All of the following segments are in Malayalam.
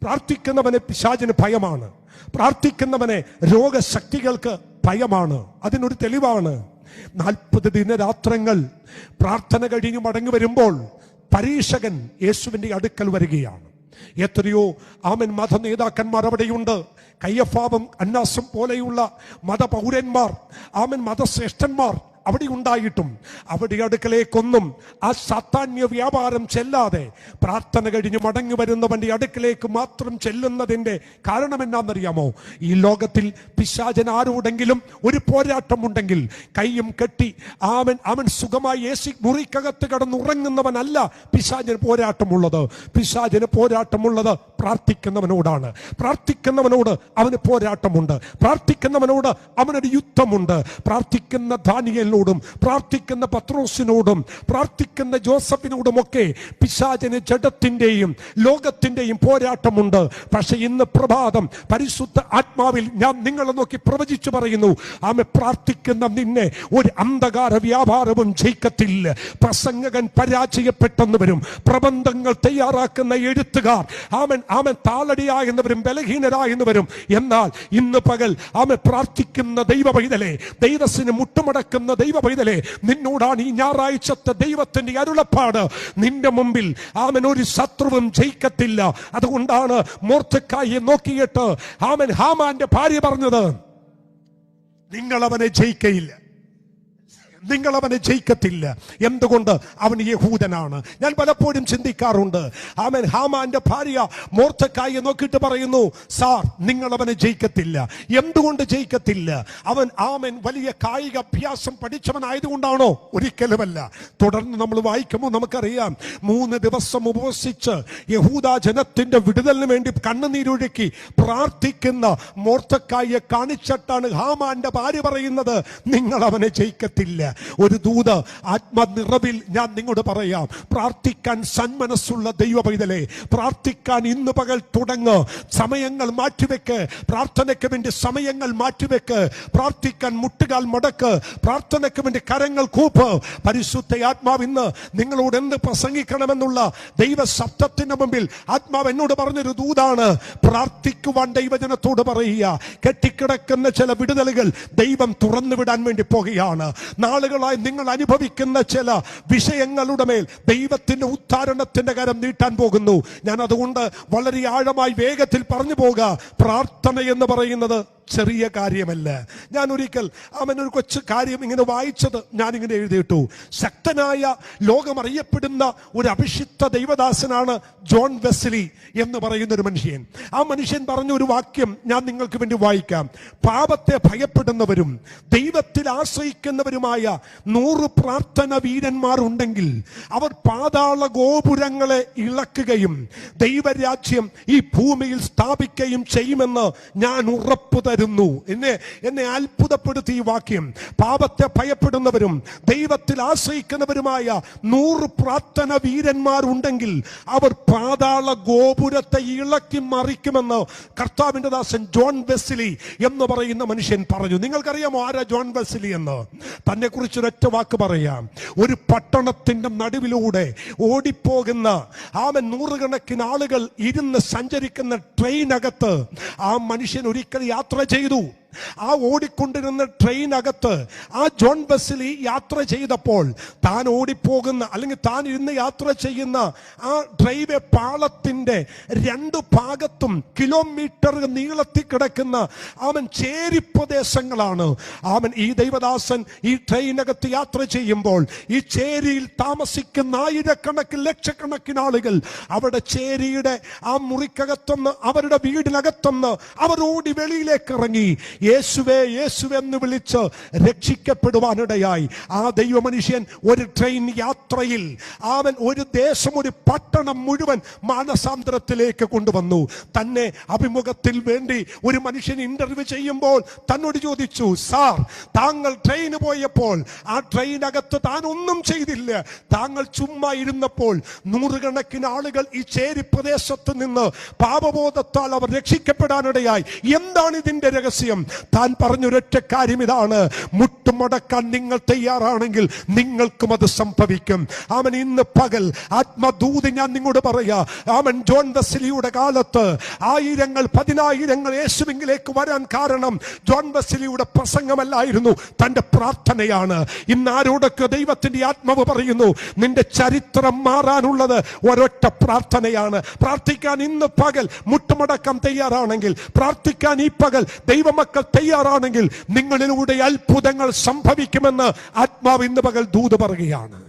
പ്രാർത്ഥിക്കുന്നവനെ പിശാചിന് ഭയമാണ്. പ്രാർത്ഥിക്കുന്നവനെ രോഗശക്തികൾക്ക് ഭയമാണ്. അതിനൊരു തെളിവാണ് 40 ദിനരാത്രങ്ങൾ പ്രാർത്ഥന കഴിഞ്ഞ് മടങ്ങി വരുമ്പോൾ പരീക്ഷകൻ യേശുവിന്റെ അടുക്കൽ വരികയാണ്. എത്രയോ മത നേതാക്കന്മാർ അവിടെയുണ്ട്. കയ്യഫാവും അന്നാസും പോലെയുള്ള മതപൗരന്മാർ, മതശ്രേഷ്ഠന്മാർ അവിടെ ഉണ്ടായിട്ടും അവിടെ അടുക്കലേക്കൊന്നും ആ സാത്താന്യ വ്യാപാരം ചെല്ലാതെ പ്രാർത്ഥന കഴിഞ്ഞ് മടങ്ങി വരുന്നവന്റെ അടുക്കലേക്ക് മാത്രം ചെല്ലുന്നതിന്റെ കാരണം എന്നാണെന്നറിയാമോ? ഈ ലോകത്തിൽ പിശാചൻ ആരോടെങ്കിലും ഒരു പോരാട്ടമുണ്ടെങ്കിൽ കൈയും കെട്ടി അവൻ സുഖമായി ഏസി മുറിക്കകത്ത് കിടന്നുറങ്ങുന്നവനല്ല പിശാചന് പോരാട്ടമുള്ളത്. പിശാചന് പോരാട്ടമുള്ളത് പ്രാർത്ഥിക്കുന്നവനോടാണ്. പ്രാർത്ഥിക്കുന്നവനോട് അവന് പോരാട്ടമുണ്ട്. പ്രാർത്ഥിക്കുന്നവനോട് അവനൊരു യുദ്ധമുണ്ട്. പ്രാർത്ഥിക്കുന്ന ദാനിയേലിനോടും പ്രാർത്ഥിക്കുന്ന പത്രോസിനോടും പ്രാർത്ഥിക്കുന്ന ജോസഫിനോടുമൊക്കെ പിശാചന് ജഡത്തിന്റെയും ലോകത്തിന്റെയും പോരാട്ടമുണ്ട്. പക്ഷെ ഇന്ന് പ്രഭാതം പരിശുദ്ധ ആത്മാവിൽ ഞാൻ നിങ്ങളെ നോക്കി പ്രവചിച്ചു പറയുന്നു, പ്രാർത്ഥിക്കുന്ന നിന്നെ ഒരു അന്ധകാര വ്യാപാരവും ജയിക്കത്തില്ല. പ്രസംഗകൻ പരാജയപ്പെട്ടെന്ന് വരും. പ്രബന്ധങ്ങൾ തയ്യാറാക്കുന്ന എഴുത്തുകാർ താളടിയായെന്നവരും ബലഹീനരായെന്ന് വരും. എന്നാൽ ഇന്ന് പകൽ പ്രാർത്ഥിക്കുന്ന ദൈവ പൈതലേ, ദൈവത്തിന് മുട്ടുമടക്കുന്ന ദൈവ പൈതലേ, നിന്നോടാണ് ഈ ഞായറാഴ്ചത്തെ ദൈവത്തിന്റെ അരുളപ്പാട്. നിന്റെ മുമ്പിൽ ഒരു ശത്രുവും ജയിക്കത്തില്ല. അതുകൊണ്ടാണ് മൊർദെഖായിയെ നോക്കിയിട്ട് ഹാമാന്റെ ഭാര്യ പറഞ്ഞത്, നിങ്ങൾ അവനെ ജയിക്കയില്ല, നിങ്ങൾ അവനെ ജയിക്കത്തില്ല. എന്തുകൊണ്ട്? അവൻ യഹൂദനാണ്. ഞാൻ പലപ്പോഴും ചിന്തിക്കാറുണ്ട്. ഹാമാന്റെ ഭാര്യ മൊർദെഖായിയെ നോക്കിയിട്ട് പറയുന്നു, സാർ നിങ്ങൾ അവനെ ജയിക്കത്തില്ല. എന്തുകൊണ്ട് ജയിക്കത്തില്ല? അവൻ വലിയ കായിക അഭ്യാസം പഠിച്ചവനായതുകൊണ്ടാണോ? ഒരിക്കലുമല്ല. തുടർന്ന് നമ്മൾ വായിക്കുമ്പോൾ നമുക്കറിയാം, 3 ദിവസം ഉപവസിച്ച് യഹൂദ ജനത്തിന്റെ വിടുതലിന് വേണ്ടി കണ്ണുനീരൊഴുക്കി പ്രാർത്ഥിക്കുന്ന മൊർദെഖായിയെ കാണിച്ചിട്ടാണ് ഹാമാന്റെ ഭാര്യ പറയുന്നത്, നിങ്ങൾ അവനെ ജയിക്കത്തില്ല. ഒരു ദൂത് ആത്മനിറവിൽ ഞാൻ നിങ്ങളോട് പറയാം. പ്രാർത്ഥിക്കാൻ സന്മനസ്സുള്ള ദൈവ പൈതലേ, പ്രാർത്ഥിക്കാൻ ഇന്ന് പകൽ തുടങ്ങ്. സമയങ്ങൾ മാറ്റിവെക്ക്. പ്രാർത്ഥനയ്ക്ക് വേണ്ടി സമയങ്ങൾ മാറ്റിവെക്ക്. പ്രാർത്ഥിക്കാൻ മുട്ടുകാൽ മടക്ക്. പ്രാർത്ഥനയ്ക്ക് വേണ്ടി കരങ്ങൾ കൂപ്പ്. പരിശുദ്ധ ആത്മാവ് ഇന്ന് നിങ്ങളോട് എന്ത് പ്രസംഗിക്കണമെന്നുള്ള ദൈവ ശബ്ദത്തിന് മുമ്പിൽ ആത്മാവ് എന്നോട് പറഞ്ഞൊരു ദൂതാണ്. പ്രാർത്ഥിക്കുവാൻ ദൈവജനത്തോട് പറയുക. കെട്ടിക്കിടക്കുന്ന ചില വിടുതലുകൾ ദൈവം തുറന്നുവിടാൻ വേണ്ടി പോകുകയാണ്. നാളുകളായി നിങ്ങൾ അനുഭവിക്കുന്ന ചില വിഷയങ്ങളുടെ മേൽ ദൈവത്തിന്റെ ഉദ്ധാരണത്തിന്റെ കരം നീട്ടാൻ പോകുന്നു. ഞാൻ അതുകൊണ്ട് വളരെ ആഴമായി വേഗത്തിൽ പറഞ്ഞു പോകുക. പ്രാർത്ഥന എന്ന് പറയുന്നത് ചെറിയ കാര്യമല്ല. ഞാൻ ഒരിക്കൽ ഒരു കൊച്ചു കാര്യം ഇങ്ങനെ വായിച്ചത് ഞാനിങ്ങനെ എഴുതിയിട്ടു. ശക്തനായ ലോകമറിയപ്പെടുന്ന ഒരു അഭിഷിക്ത ദൈവദാസനാണ് ജോൺ വെസ്ലി എന്ന് പറയുന്ന ഒരു മനുഷ്യൻ. ആ മനുഷ്യൻ പറഞ്ഞ ഒരു വാക്യം ഞാൻ നിങ്ങൾക്ക് വേണ്ടി വായിക്കാം. പാപത്തെ ഭയപ്പെടുന്നവരും ദൈവത്തിൽ ആശ്രയിക്കുന്നവരുമായ 100 പ്രാർത്ഥന വീരന്മാർ ഉണ്ടെങ്കിൽ അവർ പാതാള ഗോപുരങ്ങളെ ഇളക്കുകയും ദൈവരാജ്യം ഈ ഭൂമിയിൽ സ്ഥാപിക്കുകയും ചെയ്യുമെന്ന് ഞാൻ ഉറപ്പു തരുന്നു. എന്നെ അത്ഭുതപ്പെടുത്തി ഈ വാക്യം. പാപത്തെ ഭയപ്പെടുന്നവരും ദൈവത്തിൽ ആശ്രയിക്കുന്നവരുമായ 100 പ്രാർത്ഥന വീരന്മാർ ഉണ്ടെങ്കിൽ അവർ പാതാള ഗോപുരത്തെ ഇളക്കി മറിക്കുമെന്ന് കർത്താവിന്റെ ദാസൻ ജോൺ വെസ്ലി എന്ന് പറയുന്ന മനുഷ്യൻ പറഞ്ഞു. നിങ്ങൾക്കറിയാമോ ആരാ ജോൺ വെസ്ലി എന്ന്? തന്നെ കുറിച്ച് ഒരൊറ്റ വാക്ക് പറയാം. ഒരു പട്ടണത്തിന്റെ നടുവിലൂടെ ഓടിപ്പോകുന്ന 100കണക്കിന് ആളുകൾ ഇരുന്ന് സഞ്ചരിക്കുന്ന ട്രെയിനകത്ത് ആ മനുഷ്യൻ ഒരിക്കൽ യാത്ര ചെയ്തു. ആ ഓടിക്കൊണ്ടിരുന്ന ട്രെയിനകത്ത് ആ ജോൺ വെസ്ലി യാത്ര ചെയ്തപ്പോൾ താൻ ഓടിപ്പോകുന്ന അല്ലെങ്കിൽ താൻ ഇരുന്ന് യാത്ര ചെയ്യുന്ന ആ ഡ്രൈവേ പാളത്തിന്റെ 2 ഭാഗത്തും കിലോമീറ്റർ നീളത്തിൽ കിടക്കുന്ന ചേരി പ്രദേശങ്ങളാണ്. ഈ ദൈവദാസൻ ഈ ട്രെയിനകത്ത് യാത്ര ചെയ്യുമ്പോൾ ഈ ചേരിയിൽ താമസിക്കുന്ന ആയിരക്കണക്കിന് ലക്ഷക്കണക്കിന് ആളുകൾ അവിടെ ചേരിയുടെ ആ മുറിക്കകത്തുനിന്ന് അവരുടെ വീടിനകത്തുനിന്ന് അവർ ഓടി വെളിയിലേക്ക് ഇറങ്ങി യേശുവേ യേശുവേ എന്ന് വിളിച്ച് രക്ഷിക്കപ്പെടുവാനിടയായി. ആ ദൈവ മനുഷ്യൻ ഒരു ട്രെയിൻ യാത്രയിൽ ഒരു ദേശം, ഒരു പട്ടണം മുഴുവൻ മാനസാന്തരത്തിലേക്ക് കൊണ്ടുവന്നു. തന്നെ അഭിമുഖത്തിൽ വേണ്ടി ഒരു മനുഷ്യൻ ഇന്റർവ്യൂ ചെയ്യുമ്പോൾ തന്നോട് ചോദിച്ചു, സാർ താങ്കൾ ട്രെയിന് പോയപ്പോൾ ആ ട്രെയിനകത്ത് താൻ ഒന്നും ചെയ്തില്ല, താങ്കൾ ചുമ്മാ ഇരുന്നപ്പോൾ 100 കണക്കിന് ആളുകൾ ഈ ചേരി പ്രദേശത്ത് നിന്ന് പാപബോധത്താൽ അവർ രക്ഷിക്കപ്പെടാനിടയായി. എന്താണ് ഇതിന്റെ രഹസ്യം? താൻ പറഞ്ഞൊരൊറ്റ കാര്യം ഇതാണ്: മുട്ടുമടക്കാൻ നിങ്ങൾ തയ്യാറാണെങ്കിൽ നിങ്ങൾക്കും അത് സംഭവിക്കും. അവൻ ഇന്ന് പകൽ ആത്മദൂതി ഞാൻ നിങ്ങളോട് പറയാ, അവൻ ജോൺ വെസ്ലിയുടെ കാലത്ത് ആയിരങ്ങൾ 10,000 യേശുവിലേക്ക് വരാൻ കാരണം ജോൺ വെസ്ലിയുടെ പ്രസംഗമല്ലായിരുന്നു, തന്റെ പ്രാർത്ഥനയാണ്. ഇന്ന് ആരോടൊക്കെ ദൈവത്തിന്റെ ആത്മാവ് പറയുന്നു, നിന്റെ ചരിത്രം മാറാനുള്ളത് ഒരൊറ്റ പ്രാർത്ഥനയാണ്. പ്രാർത്ഥിക്കാൻ ഇന്ന് പകൽ മുട്ടുമടക്കം തയ്യാറാണെങ്കിൽ, പ്രാർത്ഥിക്കാൻ ഈ പകൽ ദൈവമക്കൾ തയ്യാറാണെങ്കിൽ നിങ്ങളിലൂടെ അത്ഭുതങ്ങൾ സംഭവിക്കുമെന്ന് ആത്മാവ് ഇന്ന് പകൽ ദൂത് പറയുകയാണ്.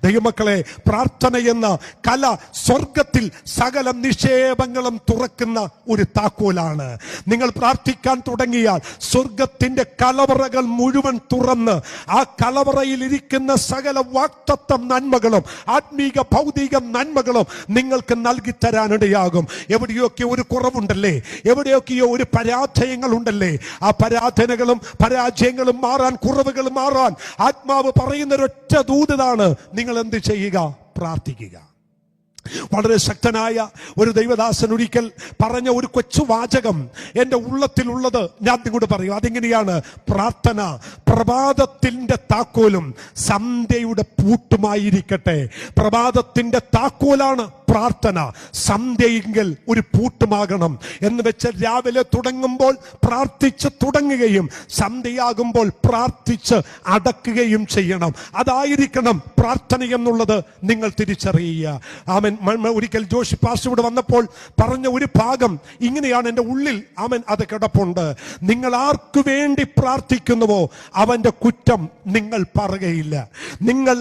ദൈവമക്കളെ, പ്രാർത്ഥന എന്ന കല സ്വർഗത്തിൽ സകല നിക്ഷേപങ്ങളും തുറക്കുന്ന ഒരു താക്കോലാണ്. നിങ്ങൾ പ്രാർത്ഥിക്കാൻ തുടങ്ങിയാൽ സ്വർഗത്തിന്റെ കലവറകൾ മുഴുവൻ തുറന്ന് ആ കലവറയിൽ ഇരിക്കുന്ന സകല വാക്തത്വ നന്മകളും ആത്മീക ഭൗതിക നന്മകളും നിങ്ങൾക്ക് നൽകി തരാനിടയാകും. എവിടെയൊക്കെ ഒരു കുറവുണ്ടല്ലേ, എവിടെയൊക്കെയോ ഒരു പരാജയങ്ങളുണ്ടല്ലേ, ആ പരാജയങ്ങളും മാറാൻ, കുറവുകൾ മാറാൻ ആത്മാവ് പറയുന്ന ഒരൊറ്റ ദൂതാണ്: നിങ്ങൾ എന്ത് ചെയ്യുക? പ്രാർത്ഥിക്കുക. വളരെ ശക്തനായ ഒരു ദൈവദാസൻ ഒരിക്കൽ പറഞ്ഞ ഒരു കൊച്ചു വാചകം എൻ്റെ ഉള്ളത്തിലുള്ളത് ഞാൻ നിങ്ങളോട് പറയും. അതെങ്ങനെയാണ്? പ്രാർത്ഥന പ്രഭാതത്തിന്റെ താക്കോലും സന്ധ്യയുടെ പൂട്ടുമായിരിക്കട്ടെ. പ്രഭാതത്തിന്റെ താക്കോലാണ് പ്രാർത്ഥന, സന്ധ്യയെങ്കിൽ ഒരു പൂട്ടുമാകണം എന്ന് വെച്ച് രാവിലെ തുടങ്ങുമ്പോൾ പ്രാർത്ഥിച്ച് തുടങ്ങുകയും സന്ധ്യയാകുമ്പോൾ പ്രാർത്ഥിച്ച് അടക്കുകയും ചെയ്യണം. അതായിരിക്കണം പ്രാർത്ഥന എന്നുള്ളത് നിങ്ങൾ തിരിച്ചറിയുക. ആമൻ. ഒരിക്കൽ ജോഷി പാസ്റ്റർ ഇവിടെ വന്നപ്പോൾ പറഞ്ഞ ഒരു ഭാഗം ഇങ്ങനെയാണ്, എൻ്റെ ഉള്ളിൽ അത് കിടപ്പുണ്ട്: നിങ്ങൾ ആർക്കു വേണ്ടി പ്രാർത്ഥിക്കുന്നുവോ അവന്റെ കുറ്റം നിങ്ങൾ പറയുകയില്ല. നിങ്ങൾ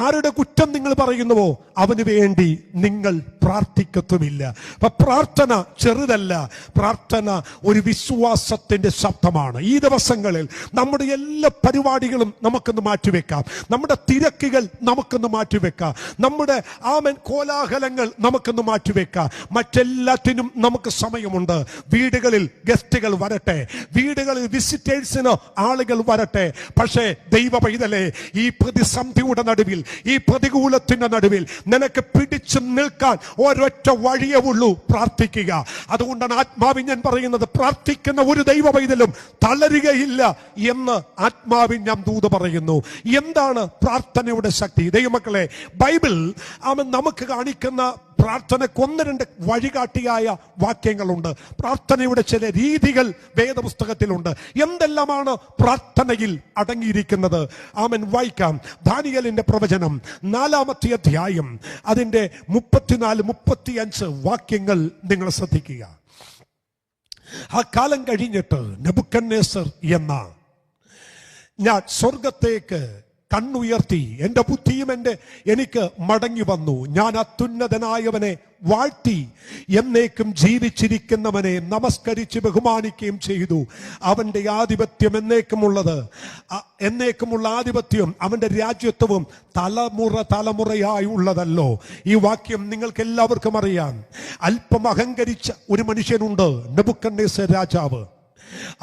ആരുടെ കുറ്റം നിങ്ങൾ പറയുന്നുവോ അവന് വേണ്ടി നിങ്ങൾ പ്രാർത്ഥിക്കത്തുമില്ല. അപ്പൊ പ്രാർത്ഥന ചെറുതല്ല, പ്രാർത്ഥന ഒരു വിശ്വാസത്തിന്റെ ശബ്ദമാണ്. ഈ ദിവസങ്ങളിൽ നമ്മുടെ എല്ലാ പരിപാടികളും നമുക്കൊന്ന് മാറ്റിവെക്കാം, നമ്മുടെ തിരക്കുകൾ നമുക്കൊന്ന് മാറ്റിവെക്കാം, നമ്മുടെ കോലാഹലങ്ങൾ നമുക്കൊന്ന് മാറ്റിവെക്കാം. മറ്റെല്ലാത്തിനും നമുക്ക് സമയമുണ്ട്. വീടുകളിൽ ഗസ്റ്റുകൾ വരട്ടെ, വീടുകളിൽ വിസിറ്റേഴ്സിന് ആളുകൾ വരട്ടെ. പക്ഷേ ദൈവ പൈതലേ, ഈ പ്രതിസന്ധിയുടെ നടുവിൽ, ഈ പ്രതികൂലത്തിന്റെ നടുവിൽ നിനക്ക് പിടിച്ചു നിൽക്കാൻ ഒരൊറ്റ വഴിയേ ഉള്ളൂ: പ്രാർത്ഥിക്കുക. അതുകൊണ്ടാണ് ആത്മാവിൽ ഞാൻ പറയുന്നത്, പ്രാർത്ഥിക്കുന്ന ഒരു ദൈവ പൈതലും തളരുകയില്ല എന്ന് ആത്മാവിൽ ഞാൻ ദൂത് പറയുന്നു. എന്താണ് പ്രാർത്ഥനയുടെ ശക്തി? ദൈവമക്കളെ, ബൈബിൾ നമുക്ക് കാണിക്കുന്ന പ്രാർത്ഥനയ്ക്ക് 1-2 വഴികാട്ടിയായ വാക്യങ്ങളുണ്ട്. പ്രാർത്ഥനയുടെ ചില രീതികൾ വേദപുസ്തകത്തിലുണ്ട്. എന്തെല്ലാമാണ് പ്രാർത്ഥനയിൽ അടങ്ങിയിരിക്കുന്നത്? വായിക്കാം. ദാനിയേലിന്റെ പ്രവചനം 4-ാമത്തെ അധ്യായം അതിന്റെ 34-35 വാക്യങ്ങൾ നിങ്ങൾ ശ്രദ്ധിക്കുക. ആ കാലം കഴിഞ്ഞിട്ട് നെബൂഖദ്നേസർ എന്ന ഞാൻ സ്വർഗത്തേക്ക് കണ്ണുയർത്തി, എൻ്റെ ബുദ്ധിയും എനിക്ക് മടങ്ങി വന്നു. ഞാൻ അത്യുന്നതനായവനെ വാഴ്ത്തി എന്നേക്കും ജീവിച്ചിരിക്കുന്നവനെ നമസ്കരിച്ച് ബഹുമാനിക്കുകയും ചെയ്തു. അവന്റെ ആധിപത്യം എന്നേക്കുമുള്ള ആധിപത്യം, അവന്റെ രാജ്യത്വവും തലമുറയായി ഉള്ളതല്ലോ. ഈ വാക്യം നിങ്ങൾക്ക് എല്ലാവർക്കും അറിയാം. അല്പം അഹങ്കരിച്ച ഒരു മനുഷ്യനുണ്ട്, നെബൂഖദ്നേസർ രാജാവ്.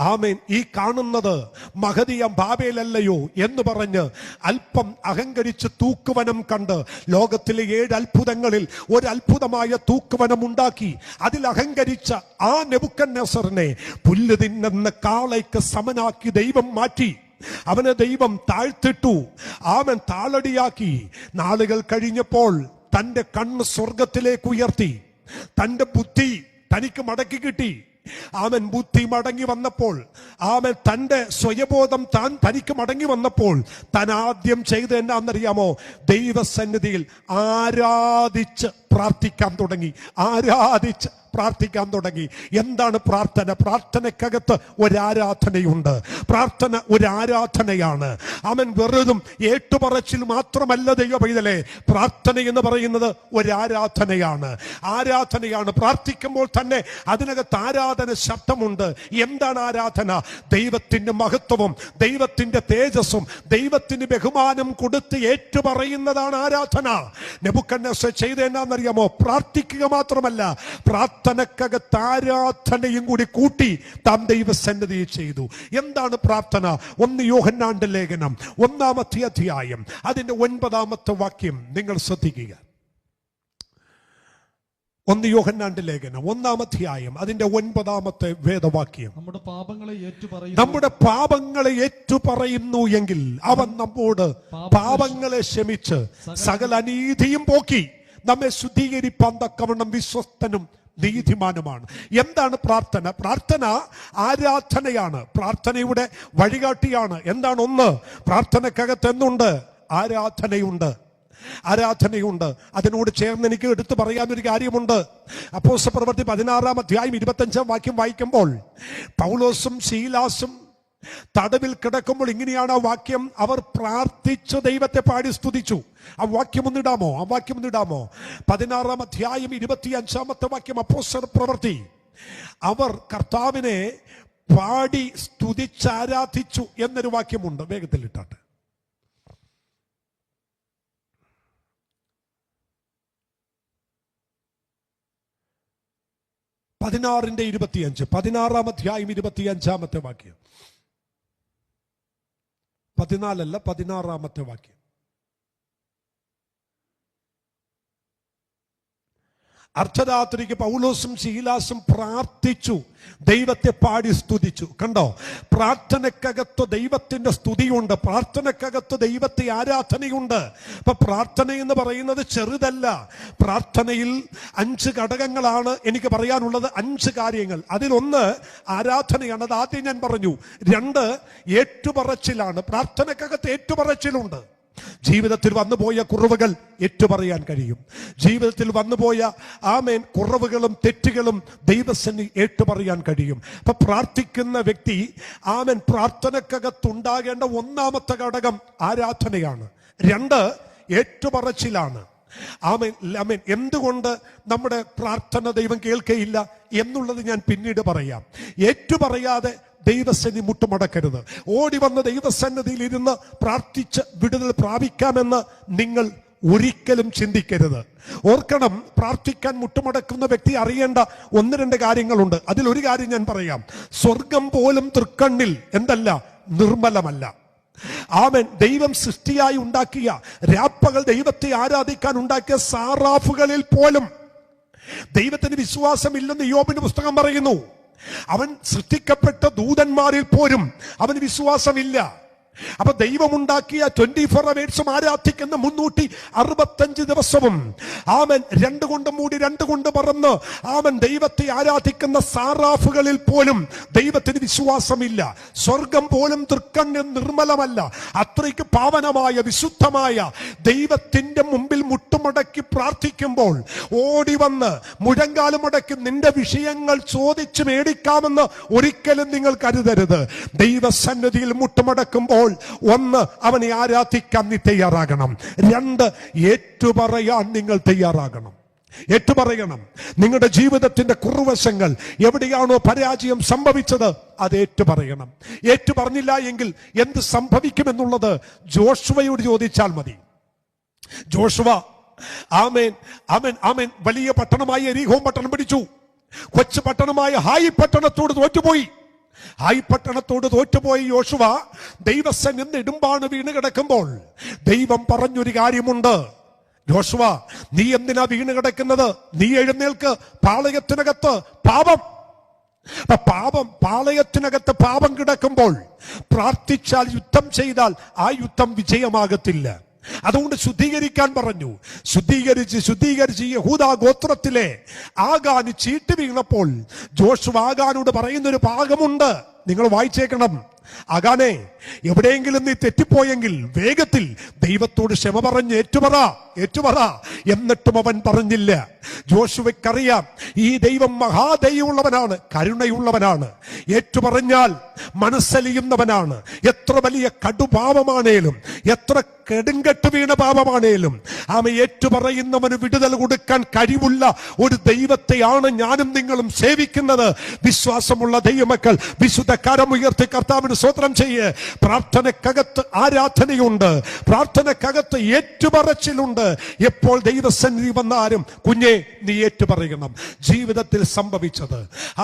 ആമേൻ. ഈ കാണുന്നത് മഹദിയം ബാബേലല്ലയോ എന്ന് പറഞ്ഞ് അല്പം അഹങ്കരിച്ച് തൂക്കുവനം കണ്ട് ലോകത്തിലെ 7 അത്ഭുതങ്ങളിൽ ഒരു അത്ഭുതമായ തൂക്കുവനം ഉണ്ടാക്കി അതിൽ അഹങ്കരിച്ച ആ നെബൂഖദ്നേസറിനെ പുല്ല് തിന്നുന്ന കാളയ്ക്ക് സമനാക്കി ദൈവം മാറ്റി. അവനെ ദൈവം താഴ്ത്തിട്ടു, അവൻ താളടിയാക്കി. നാളുകൾ കഴിഞ്ഞപ്പോൾ തന്റെ കണ്ണ് സ്വർഗത്തിലേക്ക് ഉയർത്തി. തന്റെ ബുദ്ധി തനിക്ക് മടക്കി കിട്ടി. അവൻ ബുദ്ധി മടങ്ങി വന്നപ്പോൾ, അവൻ തന്റെ സ്വയബോധം തനിക്ക് മടങ്ങി വന്നപ്പോൾ താൻ ആദ്യം ചെയ്ത് എന്നാന്നറിയാമോ? ദൈവസന്നിധിയിൽ ആരാധിച്ച് പ്രാർത്ഥിക്കാൻ തുടങ്ങി. പ്രാർത്ഥിക്കാൻ തുടങ്ങി. എന്താണ് പ്രാർത്ഥന? പ്രാർത്ഥനയ്ക്കകത്ത് ഒരാരാധനയുണ്ട്. പ്രാർത്ഥന ഒരു ആരാധനയാണ്. അവൻ വെറുതും ഏട്ടുപറച്ചിൽ മാത്രമല്ല ദൈവ പൈതലേ. പ്രാർത്ഥന എന്ന് പറയുന്നത് ഒരാരാധനയാണ്. പ്രാർത്ഥിക്കുമ്പോൾ തന്നെ അതിനകത്ത് ആരാധന ശബ്ദമുണ്ട്. എന്താണ് ആരാധന? ദൈവത്തിന്റെ മഹത്വവും ദൈവത്തിന്റെ തേജസ്സും ദൈവത്തിന് ബഹുമാനം കൊടുത്ത് ഏറ്റുപറയുന്നതാണ് ആരാധന. നെബൂഖദ്നേസർ ചെയ്ത എന്നാന്നറിയാമോ? പ്രാർത്ഥിക്കുക മാത്രമല്ല, പ്രാർത്ഥനക്കകത്ത് ആരാധനയും കൂടി കൂട്ടി താൻ ദൈവസന്നിധി ചെയ്തു. എന്താണ് പ്രാർത്ഥന? 1 യോഹന്നാന്റെ ലേഖനം 1-ാമത്തെ അധ്യായം അതിന്റെ 9-ാമത്തെ വാക്യം നിങ്ങൾ ശ്രദ്ധിക്കുക. 1 യോഹന്നാന്റെ ലേഖനം 1-ാം അധ്യായം അതിന്റെ 9-ാമത്തെ വേദവാക്യം. നമ്മുടെ പാപങ്ങളെ ഏറ്റുപറയുന്നു എങ്കിൽ അവൻ നമ്മോട് പാപങ്ങളെ ക്ഷമിച്ച് സകല അനീതിയും പോക്കി നമ്മെ ശുദ്ധീകരിപ്പാൻ തക്കവണ്ണം വിശ്വസ്തനും നീതിമാനുമാണ്. എന്താണ് പ്രാർത്ഥന? പ്രാർത്ഥന ആരാധനയാണ്, പ്രാർത്ഥനയുടെ വഴികാട്ടിയാണ്. എന്താണ്? ഒന്ന്, പ്രാർത്ഥനക്കകത്ത് എന്തുണ്ട്? ആരാധനയുണ്ട്. അതിനോട് ചേർന്ന് എനിക്ക് എടുത്തു പറയാനൊരു കാര്യമുണ്ട്. അപ്പോസ്തലപ്രവൃത്തി 16-ാം അധ്യായം 25-ാം വാക്യം വായിക്കുമ്പോൾ പൗലോസും ശീലാസും തടവിൽ കിടക്കുമ്പോൾ ഇങ്ങനെയാണ് ആ വാക്യം. അവർ പ്രാർത്ഥിച്ചു ദൈവത്തെ പാടി സ്തുതിച്ചു. ആ വാക്യം ഒന്നിടാമോ? 16-ാം അധ്യായം 25-ാമത്തെ വാക്യം അപ്പോസ്തലപ്രവൃത്തി. അവർ കർത്താവിനെ പാടി സ്തുതിച്ചാരാധിച്ചു എന്നൊരു വാക്യമുണ്ട്. വേഗത്തിൽ ഇട്ടാട്ടെ. 16-25, 16-ാം അധ്യായം 25-ാമത്തെ വാക്യം. 14 അല്ല, 16-ാമത്തെ വാക്യം. അർദ്ധരാത്രിക്ക് പൗലോസും ശീലാസും പ്രാർത്ഥിച്ചു ദൈവത്തെ പാടി സ്തുതിച്ചു. കണ്ടോ? പ്രാർത്ഥനക്കകത്ത് ദൈവത്തിന്റെ സ്തുതിയുണ്ട്, പ്രാർത്ഥനക്കകത്ത് ദൈവത്തെ ആരാധനയുണ്ട്. അപ്പൊ പ്രാർത്ഥന എന്ന് പറയുന്നത് ചെറുതല്ല. പ്രാർത്ഥനയിൽ 5 ഘടകങ്ങളാണ് എനിക്ക് പറയാനുള്ളത്, 5 കാര്യങ്ങൾ. അതിലൊന്ന് ആരാധനയാണ്, അത് ആദ്യം ഞാൻ പറഞ്ഞു. 2 ഏറ്റുപറച്ചിലാണ്. പ്രാർത്ഥനക്കകത്ത് ഏറ്റുപറച്ചിലുണ്ട്. ജീവിതത്തിൽ വന്നുപോയ കുറവുകൾ ഏറ്റുപറയാൻ കഴിയും. ജീവിതത്തിൽ വന്നുപോയ കുറവുകളും തെറ്റുകളും ദൈവസന്നിധി ഏറ്റുപറയാൻ കഴിയും. അപ്പൊ പ്രാർത്ഥിക്കുന്ന വ്യക്തി പ്രാർത്ഥനക്കകത്തുണ്ടാകേണ്ട 1-ാമത്തെ ഘടകം ആരാധനയാണ്. 2 ഏറ്റുപറച്ചിലാണ്. ആമേൻ. എന്തുകൊണ്ട് നമ്മുടെ പ്രാർത്ഥന ദൈവം കേൾക്കയില്ല എന്നുള്ളത് ഞാൻ പിന്നീട് പറയാം. ഏറ്റുപറയാതെ ദൈവസന്നിധി മുട്ടുമടക്കരുത്. ഓടി വന്ന് ദൈവസന്നിധിയിൽ ഇരുന്ന് പ്രാർത്ഥിച്ച് വിടുതൽ പ്രാപിക്കാമെന്ന് നിങ്ങൾ ഒരിക്കലും ചിന്തിക്കരുത്. ഓർക്കണം, പ്രാർത്ഥിക്കാൻ മുട്ടുമടക്കുന്ന വ്യക്തി അറിയേണ്ട 1-2 കാര്യങ്ങളുണ്ട്. അതിലൊരു കാര്യം ഞാൻ പറയാം. സ്വർഗം പോലും തൃക്കണ്ണിൽ എന്തല്ല? നിർമ്മലമല്ല. ആമേൻ. ദൈവം സൃഷ്ടിയായി ഉണ്ടാക്കിയ രാപ്പകൽ ദൈവത്തെ ആരാധിക്കാൻ ഉണ്ടാക്കിയ സാറാഫുകളിൽ പോലും ദൈവത്തിന് വിശ്വാസമില്ലെന്ന് യോബിന്റെ പുസ്തകം പറയുന്നു. അവൻ സൃഷ്ടിക്കപ്പെട്ട ദൂതന്മാരിൽ പോലും അവന് വിശ്വാസമില്ല. അപ്പൊ ദൈവമുണ്ടാക്കിയ 24 അവേഴ്സും ആരാധിക്കുന്ന 365 ദിവസവും 2 കൊണ്ട് മൂടി 2 കൊണ്ട് പറന്ന് ദൈവത്തെ ആരാധിക്കുന്ന സാറാഫുകളിൽ പോലും ദൈവത്തിന് വിശ്വാസമില്ല. സ്വർഗം പോലും തൃക്കണ്ണിൽ നിർമ്മലമല്ല. അത്രയ്ക്ക് പാവനമായ വിശുദ്ധമായ ദൈവത്തിന്റെ മുമ്പിൽ മുട്ടുമടക്കി പ്രാർത്ഥിക്കുമ്പോൾ ഓടി വന്ന് മുഴങ്കാലുമടക്കി നിന്റെ വിഷയങ്ങൾ ചോദിച്ചു മേടിക്കാമെന്ന് ഒരിക്കലും നിങ്ങൾ കരുതരുത്. ദൈവസന്നിധിയിൽ മുട്ടുമടക്കുമ്പോൾ 1 അവനെ ആരാധിക്കാൻ നീ തയ്യാറാകണം. 2 ഏറ്റുപറയാൻ നിങ്ങൾ തയ്യാറാകണം. ഏറ്റുപറയണം. നിങ്ങളുടെ ജീവിതത്തിന്റെ കുറുവശങ്ങൾ എവിടെയാണോ പരാജയം സംഭവിച്ചത് അത് ഏറ്റുപറയണം. ഏറ്റുപറഞ്ഞില്ല എങ്കിൽ എന്ത് സംഭവിക്കുമെന്നുള്ളത് ജോഷുവയോട് ചോദിച്ചാൽ മതി. ജോഷുവ വലിയ പട്ടണമായ യെരിഹോ പട്ടണം പിടിച്ചു. കൊച്ചു പട്ടണമായ ഹായി പട്ടണത്തോട് തോറ്റുപോയി. ഹായി പട്ടണത്തോട് തോറ്റുപോയി യോശുവ ദൈവസന്നിധിയിൽ ഇടുമ്പാണ് വീണ് കിടക്കുമ്പോൾ ദൈവം പറഞ്ഞൊരു കാര്യമുണ്ട്. യോശുവ, നീ എന്തിനാ വീണ് കിടക്കുന്നത്? നീ എഴുന്നേൽക്ക്. പാളയത്തിനകത്ത് പാളയത്തിനകത്ത് പാപം കിടക്കുമ്പോൾ പ്രാർത്ഥിച്ചാൽ, യുദ്ധം ചെയ്താൽ ആ യുദ്ധം വിജയമാകത്തില്ല. അതുകൊണ്ട് ശുദ്ധീകരിക്കാൻ പറഞ്ഞു. ശുദ്ധീകരിച്ച് യഹൂദാ ഗോത്രത്തിലെ ആഗാന് ചീട്ട് വീണപ്പോൾ ജോഷുവ ആഗാനോട് പറയുന്നൊരു ഭാഗമുണ്ട്, നിങ്ങൾ വായിച്ചേക്കണം. ആഗാനെ, എവിടെയെങ്കിലും നീ തെറ്റിപ്പോയെങ്കിൽ വേഗത്തിൽ ദൈവത്തോട് ക്ഷമ പറഞ്ഞ് ഏറ്റുപറ. എന്നിട്ടും അവൻ പറഞ്ഞില്ല. ജോഷുവയ്ക്കറിയാം ഈ ദൈവം മഹാദയുള്ളവനാണ്, കരുണയുള്ളവനാണ്, ഏറ്റുപറഞ്ഞാൽ മനസ്സലിയുന്നവനാണ്. എത്ര വലിയ കടുപാപമാണേലും, എത്ര കെടുങ്കെട്ട് വീണ പാപമാണേലും ഏറ്റുപറയുന്നവന് വിടുതൽ കൊടുക്കാൻ കഴിവുള്ള ഒരു ദൈവത്തെയാണ് ഞാനും നിങ്ങളും സേവിക്കുന്നത്. വിശ്വാസമുള്ള ദൈവമക്കൾ വിശുദ്ധ കരമുയർത്തി കർത്താവിന് സ്തോത്രം ചെയ്യ്. പ്രാർത്ഥനക്കകത്ത് ആരാധനയുണ്ട്, പ്രാർത്ഥനക്കകത്ത് ഏറ്റുപറച്ചിലുണ്ട്. എപ്പോൾ ദൈവസന്നിധി വന്നാലും കുഞ്ഞെ നീ ഏറ്റുപറയണം. ജീവിതത്തിൽ സംഭവിച്ചത്,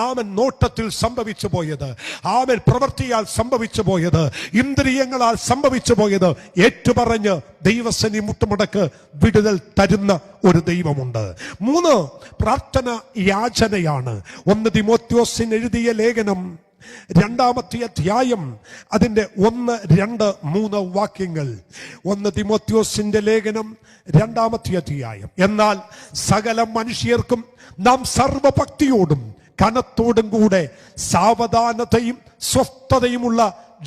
ആമൻ നോട്ടത്തിൽ സംഭവിച്ചു പോയത്, ആമൻ പ്രവൃത്തിയാൽ സംഭവിച്ചു പോയത്, ഇന്ദ്രിയങ്ങളാൽ സംഭവിച്ചു പോയത് ഏറ്റുപറഞ്ഞ് ദൈവസന്നിധി മുട്ടുമടക്ക് വിടുതൽ തരുന്ന ഒരു ദൈവമുണ്ട്. 3, പ്രാർത്ഥന യാചനയാണ്. 1 തിമോഥെയോസിന് എഴുതിയ ലേഖനം 2-ാമത്തെ അധ്യായം അതിന്റെ 1, 2, 3 വാക്യങ്ങൾ. 1 തിമോഥെയോസിന്റെ ലേഖനം 2-ാമത്തെ അധ്യായം. എന്നാൽ സകല മനുഷ്യർക്കും നാം സർവഭക്തിയോടും കനത്തോടും കൂടെ സാവധാനതയും സ്വസ്ഥതയുമുള്ള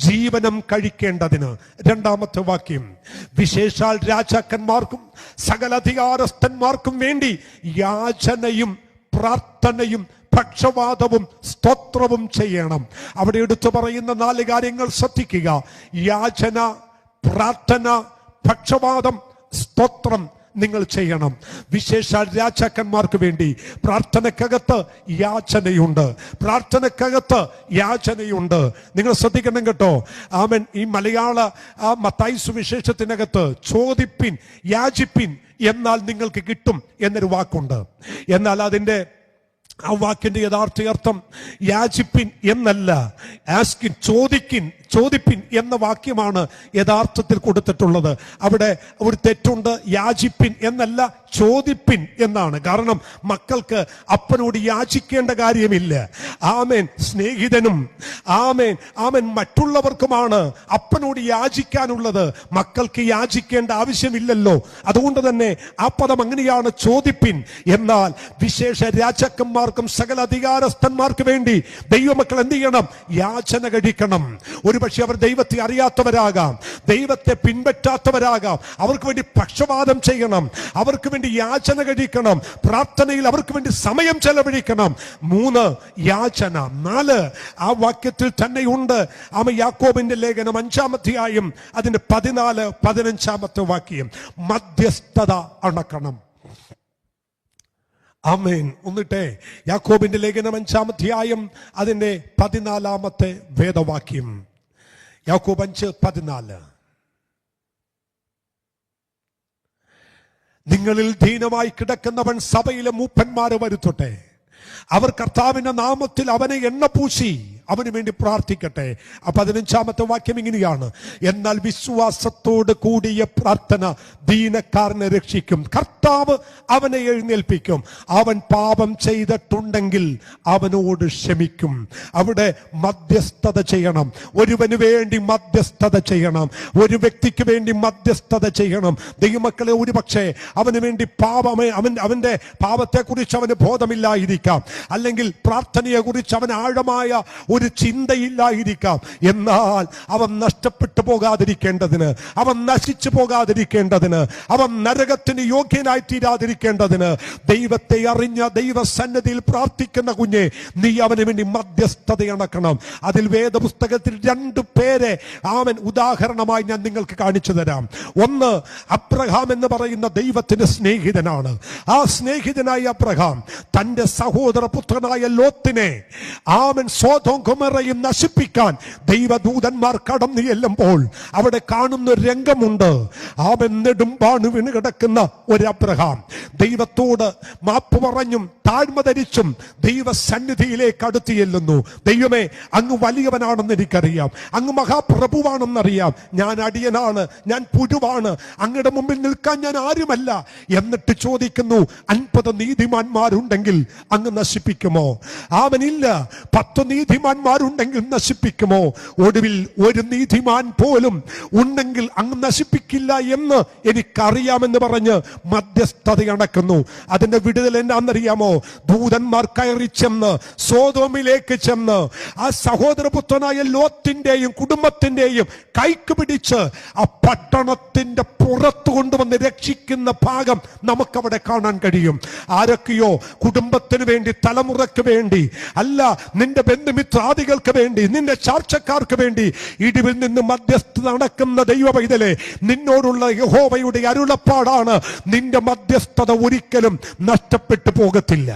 ജീവനം കഴിക്കേണ്ടതിന്. 2-ാമത്തെ വാക്യം. വിശേഷാൽ രാജാക്കന്മാർക്കും സകല അധികാരസ്ഥന്മാർക്കും വേണ്ടി യാചനയും പ്രാർത്ഥനയും പക്ഷവാദവും സ്തോത്രവും ചെയ്യണം. അവിടെ എടുത്തു പറയുന്ന 4 കാര്യങ്ങൾ ശ്രദ്ധിക്കുക. യാചന, പ്രാർത്ഥന, പക്ഷവാദം, സ്തോത്രം നിങ്ങൾ ചെയ്യണം. വിശേഷാൽ രാജാക്കന്മാർക്ക് വേണ്ടി. പ്രാർത്ഥനക്കകത്ത് യാചനയുണ്ട്, പ്രാർത്ഥനക്കകത്ത് യാചനയുണ്ട്. നിങ്ങൾ ശ്രദ്ധിക്കണം കേട്ടോ. ആമൻ. ഈ മലയാള മത്തായി സുവിശേഷത്തിനകത്ത് ചോദിപ്പിൻ, യാചിപ്പിൻ, എന്നാൽ നിങ്ങൾക്ക് കിട്ടും എന്നൊരു വാക്കുണ്ട്. എന്നാൽ അതിന്റെ ആ വാക്കിന്റെ യഥാർത്ഥ അർത്ഥം യാചിപ്പിൻ എന്നല്ല, ആസ്കിൻ, ചോദിപ്പിൻ എന്ന വാക്യമാണ് യഥാർത്ഥത്തിൽ കൊടുത്തിട്ടുള്ളത്. അവിടെ ഒരു തെറ്റുണ്ട്. യാചിപ്പിൻ എന്നല്ല, ചോദിപ്പിൻ എന്നാണ്. കാരണം മക്കൾക്ക് അപ്പനോട് യാചിക്കേണ്ട കാര്യമില്ല. ആമേൻ. സ്നേഹിതനും ആമേൻ മറ്റുള്ളവർക്കുമാണ് അപ്പനോട് യാചിക്കാനുള്ളത്. മക്കൾക്ക് യാചിക്കേണ്ട ആവശ്യമില്ലല്ലോ. അതുകൊണ്ട് തന്നെ ആ പദം അങ്ങനെയാണ്, ചോദിപ്പിൻ. എന്നാൽ വിശേഷ രാജാക്കന്മാർക്കും സകല അധികാരസ്ഥന്മാർക്ക് വേണ്ടി ദൈവമക്കൾ എന്ത് ചെയ്യണം? യാചന കഴിക്കണം. ഒരുപക്ഷെ അവർ ദൈവത്തെ അറിയാത്തവരാകാം, ദൈവത്തെ പിൻപറ്റാത്തവരാകാം. അവർക്ക് വേണ്ടി പക്ഷപാതം ചെയ്യണം, അവർക്ക് വേണ്ടി യാചന കഴിക്കണം, പ്രാർത്ഥനയിൽ അവർക്ക് വേണ്ടി സമയം ചെലവഴിക്കണം. 3, യാചന. 4, ആ വാക്യത്തിൽ തന്നെയുണ്ട്. യാക്കോബിന്റെ ലേഖനം 5-ാം അധ്യായം അതിന്റെ 14, 15-ാമത്തെ വാക്യം. മധ്യസ്ഥത അണക്കണം. ആമേൻ. ഒന്നിട്ടെ യാക്കോബിന്റെ ലേഖനം 5-ാം അധ്യായം അതിന്റെ 14-ാമത്തെ വേദവാക്യം. യാക്കോബ് 5:14. നിങ്ങളിൽ ദീനമായി കിടക്കുന്നവൻ സഭയിലെ മൂപ്പന്മാരെ വരുത്തട്ടെ. അവർ കർത്താവിന്റെ നാമത്തിൽ അവനെ എണ്ണ പൂശി അവന് വേണ്ടി പ്രാർത്ഥിക്കട്ടെ. 15-ാമത്തെ വാക്യം ഇങ്ങനെയാണ്. എന്നാൽ വിശ്വാസത്തോട് കൂടിയ പ്രാർത്ഥന ദീനക്കാരനെ രക്ഷിക്കും. കർത്താവ് അവനെ എഴുന്നേൽപ്പിക്കും. അവൻ പാപം ചെയ്തിട്ടുണ്ടെങ്കിൽ അവനോട് ക്ഷമിക്കും. അവിടെ മധ്യസ്ഥത ചെയ്യണം. ഒരുവന് വേണ്ടി മധ്യസ്ഥത ചെയ്യണം. ഒരു വ്യക്തിക്ക് വേണ്ടി മധ്യസ്ഥത ചെയ്യണം. ദൈവമക്കളെ, ഒരുപക്ഷെ അവന് വേണ്ടി അവന്റെ പാപത്തെക്കുറിച്ച് അവന് ബോധമില്ലായിരിക്കാം, അല്ലെങ്കിൽ പ്രാർത്ഥനയെ കുറിച്ച് അവൻ ആഴമായ ഒരു ചിന്തയില്ലായിരിക്കാം. എന്നാൽ അവൻ നഷ്ടപ്പെട്ടു പോകാതിരിക്കേണ്ടതിന്, അവൻ നശിച്ചു പോകാതിരിക്കേണ്ടതിന്, അവൻ നരകത്തിന് യോഗ്യനായി തീരാതിരിക്കേണ്ടതിന് ദൈവത്തെ അറിഞ്ഞ ദൈവസന്നിധിയിൽ പ്രാർത്ഥിക്കുന്ന കുഞ്ഞെ, നീ അവന് വേണ്ടി മധ്യസ്ഥത അണക്കണം. അതിൽ വേദപുസ്തകത്തിൽ 2 പേരെ അവൻ ഉദാഹരണമായി ഞാൻ നിങ്ങൾക്ക് കാണിച്ചു തരാം. 1, അബ്രഹാം എന്ന് പറയുന്ന ദൈവത്തിന്റെ സ്നേഹിതനാണ്. ആ സ്നേഹിതനായ അബ്രഹാം തന്റെ സഹോദരപുത്രനായ ലോത്തിനെ സോദോം ഗൊമോറയും നശിപ്പിക്കാൻ ദൈവദൂതന്മാർ കടന്നു ചെല്ലുമ്പോൾ അവിടെ കാണുന്ന ഒരു രംഗമുണ്ട്. നെടുമ്പാണ് വീണ് കിടക്കുന്ന ഒരു അബ്രഹാം ദൈവത്തോട് മാപ്പ് പറഞ്ഞും താഴ്മ ധരിച്ചും ദൈവസന്നിധിയിലേക്ക് അടുത്ത് ചെല്ലുന്നു. ദൈവമേ, അങ്ങ് വലിയവനാണെന്ന് എനിക്കറിയാം, അങ്ങ് മഹാപ്രഭുവാണെന്നറിയാം, ഞാൻ അടിയനാണ്, ഞാൻ പുഴുവാണ്, അങ്ങയുടെ മുമ്പിൽ നിൽക്കാൻ ഞാൻ ആരുമല്ല. എന്നിട്ട് ചോദിക്കുന്നു, 50 നീതിമാന്മാരുണ്ടെങ്കിൽ അങ്ങ് നശിപ്പിക്കുമോ? അവനില്ല. 10 നീതിമാന്മാരുണ്ടെങ്കിൽ നശിപ്പിക്കുമോ? ഒടുവിൽ ഒരു നീതിമാൻ പോലും ഉണ്ടെങ്കിൽ അങ്ങ് നശിപ്പിക്കില്ല എന്ന് എനിക്കറിയാമെന്ന് പറഞ്ഞ് മധ്യസ്ഥത അണക്കുന്നു. അതിന്റെ വിടുതൽ എന്നാണെന്നറിയാമോ? ദൂതന്മാർ കയറി ചെന്ന് സോദോമിലേക്ക് ചെന്ന് ആ സഹോദരപുത്രനായ ലോത്തിന്റെയും കുടുംബത്തിന്റെയും കൈക്ക് പിടിച്ച് ആ പട്ടണത്തിന്റെ പുറത്തു കൊണ്ടുവന്ന് രക്ഷിക്കുന്ന ഭാഗം നമുക്കവിടെ കാണാൻ കഴിയും. ആരൊക്കെയോ കുടുംബത്തിന് വേണ്ടി, തലമുറക്ക് വേണ്ടി, അല്ല നിന്റെ ബന്ധുമിത്രാദികൾക്ക് വേണ്ടി, നിന്റെ ചാർച്ചക്കാർക്ക് വേണ്ടി ഇടിവിൽ നിന്ന് മധ്യസ്ഥത നടക്കുന്ന ദൈവ പൈതലേ, നിന്നോടുള്ള യഹോവയുടെ അരുളപ്പാടാണ്, നിന്റെ മധ്യസ്ഥത ഒരിക്കലും നഷ്ടപ്പെട്ടു പോകത്തില്ല.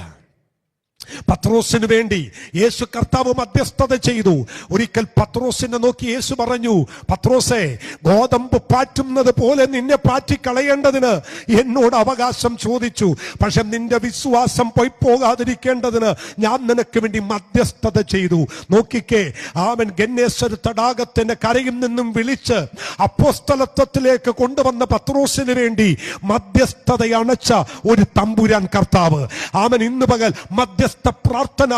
പത്രോസിന് വേണ്ടി യേശു കർത്താവ് മധ്യസ്ഥത ചെയ്തു. ഒരിക്കൽ പത്രോസിനെ നോക്കി യേശു പറഞ്ഞു, പത്രോസേ, ഗോതമ്പ് പാറ്റുന്നത് പോലെ നിന്നെ പാറ്റിക്കളയേണ്ടതിന് എന്നോട് അവകാശം ചോദിച്ചു. പക്ഷെ നിന്റെ വിശ്വാസം പോകാതിരിക്കേണ്ടതിന് ഞാൻ നിനക്ക് വേണ്ടി മധ്യസ്ഥത ചെയ്തു. നോക്കിക്കേ, അവൻ ഗന്നേസർ തടാകത്തിന്റെ കരയിൽ നിന്നും വിളിച്ച് അപ്പോസ്തലത്വത്തിലേക്ക് കൊണ്ടുവന്ന പത്രോസിന് വേണ്ടി മധ്യസ്ഥത അണച്ച ഒരു തമ്പുരാൻ കർത്താവ്. അവൻ ഇന്ന് പകൽ മധ്യസ്ഥ പ്രാർത്ഥന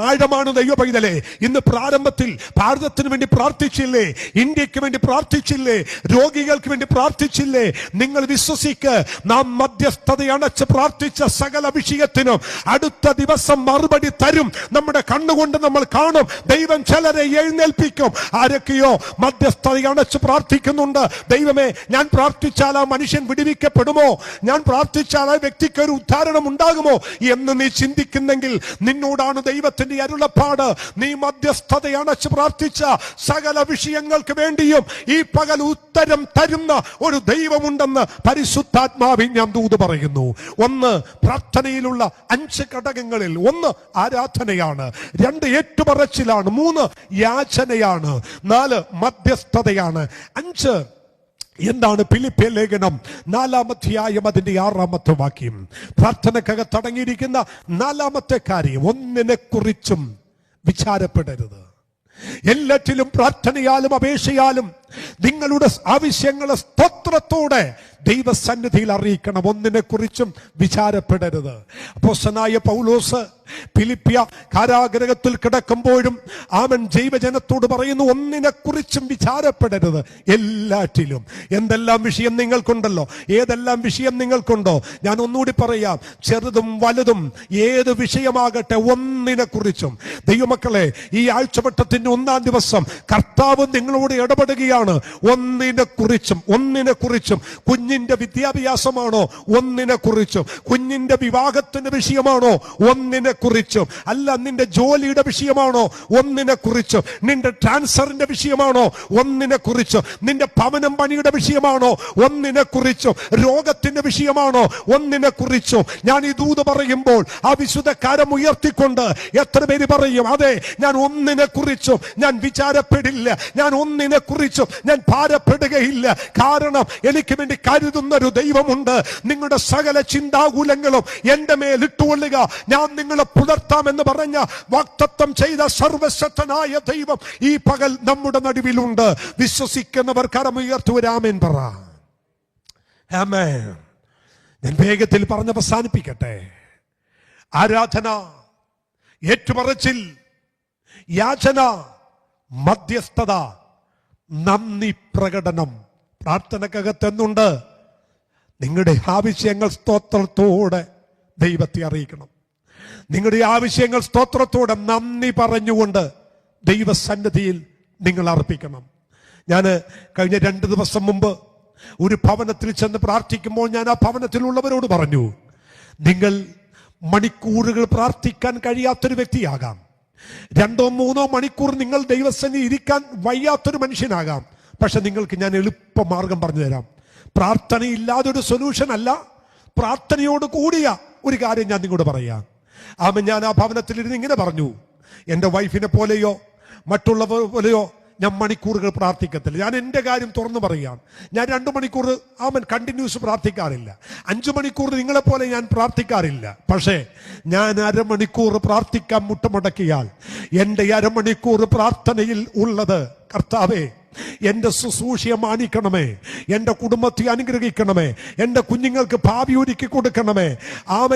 ആഴമാണ്. ദൈവ പൈതലേ, ഇന്ന് പ്രാരംഭത്തിൽ ഭാരതത്തിന് വേണ്ടി പ്രാർത്ഥിച്ചില്ലേ? ഇന്ത്യക്ക് വേണ്ടി പ്രാർത്ഥിച്ചില്ലേ? രോഗികൾക്ക് വേണ്ടി പ്രാർത്ഥിച്ചില്ലേ? നിങ്ങൾ വിശ്വസിക്ക്, നാം മധ്യസ്ഥത അണച്ച് പ്രാർത്ഥിച്ച സകല വിഷയത്തിനും അടുത്ത ദിവസം മറുപടി തരും. നമ്മുടെ കണ്ണുകൊണ്ട് നമ്മൾ കാണും. ദൈവം ചിലരെ എഴുന്നേൽപ്പിക്കും. ആരൊക്കെയോ മധ്യസ്ഥത അണച്ച് പ്രാർത്ഥിക്കുന്നുണ്ട്. ദൈവമേ, ഞാൻ പ്രാർത്ഥിച്ചാൽ ആ മനുഷ്യൻ വിടുവിക്കപ്പെടുമോ? ഞാൻ പ്രാർത്ഥിച്ചാൽ ആ വ്യക്തിക്ക് ഒരു ഉദ്ധാരണം ഉണ്ടാകുമോ എന്ന് നീ ചിന്തിക്കുന്നെങ്കിൽ നിന്നോടാണ് ദൈവത്തിന്റെ അരുളപ്പാട്. നീ മധ്യസ്ഥത അണച്ച് പ്രാർത്ഥിച്ച സകല വിഷയങ്ങൾക്ക് വേണ്ടിയും ഈ പകൽ ഉത്തരം തരുന്ന ഒരു ദൈവമുണ്ടെന്ന് പരിശുദ്ധാത്മാവിൽ ഞാൻ ദൂത് പറയുന്നു. ഒന്ന്, പ്രാർത്ഥനയിലുള്ള 5 ഘടകങ്ങളിൽ 1 ആരാധനയാണ്, 2 ഏറ്റുപറച്ചിലാണ്, 3 യാചനയാണ്, 4 മധ്യസ്ഥതയാണ്, 5 എന്താണ്? ഫിലിപ്പിയ ലേഖനം 4-ാം അധ്യായം അതിന്റെ 6-ാമത്തെ വാക്യം. പ്രാർത്ഥനക്കകത്തടങ്ങിയിരിക്കുന്ന 4-ാമത്തെ കാര്യം, ഒന്നിനെ കുറിച്ചും വിചാരപ്പെടരുത്. എല്ലാറ്റിലും പ്രാർത്ഥനയാലും അപേക്ഷയാലും നിങ്ങളുടെ ആവശ്യങ്ങളെ സ്തോത്രത്തോടെ ദൈവസന്നിധിയിൽ അറിയിക്കണം. ഒന്നിനെ കുറിച്ചും വിചാരപ്പെടരുത്. അപ്പോസ്തലനായ പൗലോസ് ഫിലിപ്പിയ കാരാഗൃഹത്തിൽ കിടക്കുമ്പോഴും അവൻ ദൈവജനത്തോട് പറയുന്നു, ഒന്നിനെ കുറിച്ചും വിചാരപ്പെടരുത്, എല്ലാറ്റിലും. എന്തെല്ലാം വിഷയം നിങ്ങൾക്കുണ്ടല്ലോ, ഏതെല്ലാം വിഷയം നിങ്ങൾക്കുണ്ടോ, ഞാൻ ഒന്നുകൂടി പറയാം, ചെറുതും വലുതും ഏത് വിഷയമാകട്ടെ, ഒന്നിനെ കുറിച്ചും. ദൈവമക്കളെ, ഈ ആഴ്ചവട്ടത്തിന്റെ 1-ാം ദിവസം കർത്താവ് നിങ്ങളോട് ഇടപെടുകയാണ്. ഒന്നിനെ കുറിച്ചും. കുഞ്ഞിന്റെ വിദ്യാഭ്യാസമാണോ? ഒന്നിനെ കുറിച്ചും. കുഞ്ഞിന്റെ വിവാഹത്തിന്റെ വിഷയമാണോ? ഒന്നിനെ കുറിച്ചും. അല്ല, നിന്റെ ജോലിയുടെ വിഷയമാണോ? ഒന്നിനെ കുറിച്ചും. നിന്റെ ട്രാൻസ്ഫറിന്റെ വിഷയമാണോ? ഒന്നിനെ കുറിച്ചും. നിന്റെ ഭവനം പണിയുടെ വിഷയമാണോ? ഒന്നിനെ കുറിച്ചും. രോഗത്തിന്റെ വിഷയമാണോ? ഒന്നിനെ കുറിച്ചും. ഞാൻ ഈ ദൂത് പറയുമ്പോൾ ആ വിശുദ്ധ കരം ഉയർത്തിക്കൊണ്ട് എത്ര പേര് പറയും, അതെ, ഞാൻ ഒന്നിനെ കുറിച്ചും ഞാൻ വിചാരപ്പെടില്ല, ഞാൻ ഒന്നിനെ കുറിച്ചും ഞാൻ ഭാരപ്പെടുകയില്ല. കാരണം എനിക്ക് വേണ്ടി കരുതുന്ന ഒരു ദൈവമുണ്ട്. നിങ്ങളുടെ സകല ചിന്താകുലങ്ങളും എന്റെ മേൽ ഇട്ടുകൊള്ളുക, ഞാൻ നിങ്ങളെ പുലർത്താമെന്ന് പറഞ്ഞ വാഗ്ദത്തം ചെയ്ത സർവശക്തനായ ദൈവം ഈ പകൽ നമ്മുടെ നടുവിലുണ്ട്. വിശ്വസിക്കുന്നവർ കരമുയർത്തുവരാമേൻ പറ. ആമേൻ. ഞാൻ വേഗത്തിൽ പറഞ്ഞ് അവസാനിപ്പിക്കട്ടെ. ആരാധന, ഏറ്റുപറച്ചിൽ, യാചന, മധ്യസ്ഥത, നന്ദി പ്രകടനം. പ്രാർത്ഥനക്കകത്തെന്നുണ്ട്, നിങ്ങളുടെ ആവശ്യങ്ങൾ സ്തോത്രത്തോടെ ദൈവത്തെ അറിയിക്കണം. നിങ്ങളുടെ ആവശ്യങ്ങൾ സ്തോത്രത്തോടെ നന്ദി പറഞ്ഞുകൊണ്ട് ദൈവസന്നിധിയിൽ നിങ്ങൾ അർപ്പിക്കണം. ഞാൻ കഴിഞ്ഞ 2 ദിവസം മുമ്പ് ഒരു ഭവനത്തിൽ ചെന്ന് പ്രാർത്ഥിക്കുമ്പോൾ ഞാൻ ആ ഭവനത്തിലുള്ളവരോട് പറഞ്ഞു, നിങ്ങൾ മണിക്കൂറുകൾ പ്രാർത്ഥിക്കാൻ കഴിയാത്തൊരു വ്യക്തിയാകാം, 2-3 മണിക്കൂർ നിങ്ങൾ ദൈവസന്നിധിയിൽ ഇരിക്കാൻ വയ്യാത്തൊരു മനുഷ്യനാകാം. പക്ഷെ നിങ്ങൾക്ക് ഞാൻ എളുപ്പ മാർഗം പറഞ്ഞു തരാം. പ്രാർത്ഥനയില്ലാതൊരു സൊല്യൂഷൻ അല്ല, പ്രാർത്ഥനയോട് കൂടിയ ഒരു കാര്യം ഞാൻ നിങ്ങളോട് പറയാം. ഞാൻ ആ ഭവനത്തിലിരുന്ന് ഇങ്ങനെ പറഞ്ഞു, എൻ്റെ വൈഫിനെ പോലെയോ മറ്റുള്ളവർ പോലെയോ ഞാൻ മണിക്കൂറുകൾ പ്രാർത്ഥിക്കത്തില്ല. ഞാൻ എൻ്റെ കാര്യം തുറന്നു പറയാം. ഞാൻ 2 മണിക്കൂർ കണ്ടിന്യൂസ് പ്രാർത്ഥിക്കാറില്ല. 5 മണിക്കൂർ നിങ്ങളെപ്പോലെ ഞാൻ പ്രാർത്ഥിക്കാറില്ല. പക്ഷേ ഞാൻ 1/2 മണിക്കൂർ പ്രാർത്ഥിക്കാൻ മുട്ടുമടക്കിയാൽ എൻ്റെ 1/2 മണിക്കൂർ പ്രാർത്ഥനയിൽ ഉള്ളത്, കർത്താവേ, എന്റെ ശുശ്രൂഷയെ മാനിക്കണമേ, എന്റെ കുടുംബത്തെ അനുഗ്രഹിക്കണമേ, എന്റെ കുഞ്ഞുങ്ങൾക്ക് ഭാവി ഒരുക്കി കൊടുക്കണമേ,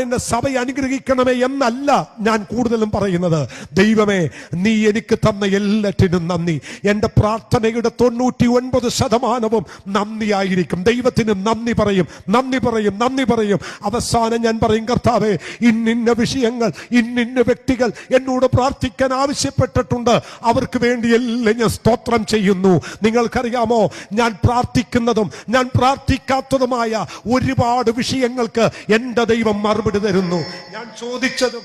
എന്റെ സഭയെ അനുഗ്രഹിക്കണമേ എന്നല്ല ഞാൻ കൂടുതലും പറയുന്നത്. ദൈവമേ, നീ എനിക്ക് തന്ന എല്ലാറ്റിനും നന്ദി. എന്റെ പ്രാർത്ഥനയുടെ 99% നന്ദിയായിരിക്കും. ദൈവത്തിന് നന്ദി പറയും. അവസാനം ഞാൻ പറയും, കർത്താവേ, ഇന്നിന്ന വിഷയങ്ങൾ, ഇന്നിന്ന വ്യക്തികൾ എന്നോട് പ്രാർത്ഥിക്കാൻ ആവശ്യപ്പെട്ടിട്ടുണ്ട്, അവർക്ക് വേണ്ടിയെല്ലാം ഞാൻ സ്തോത്രം ചെയ്യുന്നു. നിങ്ങൾക്കറിയാമോ, ഞാൻ പ്രാർത്ഥിക്കുന്നതും ഞാൻ പ്രാർത്ഥിക്കാത്തതുമായ ഒരുപാട് വിഷയങ്ങൾക്ക് എൻ്റെ ദൈവം മറുപടി തരുന്നു. ഞാൻ ചോദിച്ചതും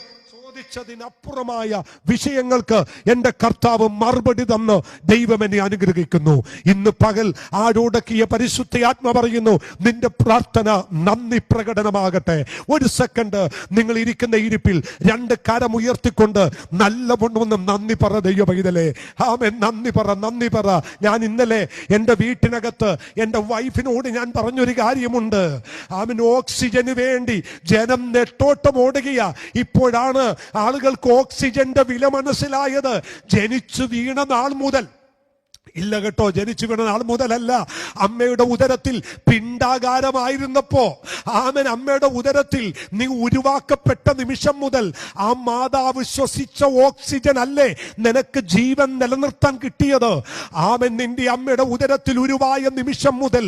ചോദിച്ചതിനപ്പുറമായ വിഷയങ്ങൾക്ക് എൻ്റെ കർത്താവ് മറുപടി തന്ന് ദൈവം എന്നെ അനുഗ്രഹിക്കുന്നു. ഇന്ന് പകൽ ആരോടക്കിയ പരിശുദ്ധ പറയുന്നു, നിന്റെ പ്രാർത്ഥന നന്ദി പ്രകടനമാകട്ടെ. ഒരു സെക്കൻഡ് നിങ്ങൾ ഇരിക്കുന്ന ഇരിപ്പിൽ രണ്ട് കരം ഉയർത്തിക്കൊണ്ട് നല്ലവണ്ണം നന്ദി പറ ദൈവ പൈതലേ. ആമേൻ. നന്ദി പറ, നന്ദി പറ. ഞാൻ ഇന്നലെ എൻ്റെ വീട്ടിനകത്ത് എൻ്റെ വൈഫിനോട് ഞാൻ പറഞ്ഞൊരു കാര്യമുണ്ട്. ആമേൻ. ഓക്സിജന് വേണ്ടി ജനം നെട്ടോട്ടം ഓടുകയാ. ഇപ്പോഴാണ് ആളുകൾക്ക് ഓക്സിജന്റെ വില മനസ്സിലായത്. ജനിച്ചു വീണ നാൾ മുതൽ. ഇല്ല കേട്ടോ, ജനിച്ചു വീണ നാൾ മുതലല്ല. അമ്മയുടെ ഉദരത്തിൽ പിണ്ടാകാരമായിരുന്നപ്പോ, ആമൻ, അമ്മയുടെ ഉദരത്തിൽ നീ ഉരുവാക്കപ്പെട്ട നിമിഷം മുതൽ ആ മാതാവ് ശ്വസിച്ച ഓക്സിജൻ അല്ലേ നിനക്ക് ജീവൻ നിലനിർത്താൻ കിട്ടിയത്. ആമൻ. നിന്റെ അമ്മയുടെ ഉദരത്തിൽ ഉരുവായ നിമിഷം മുതൽ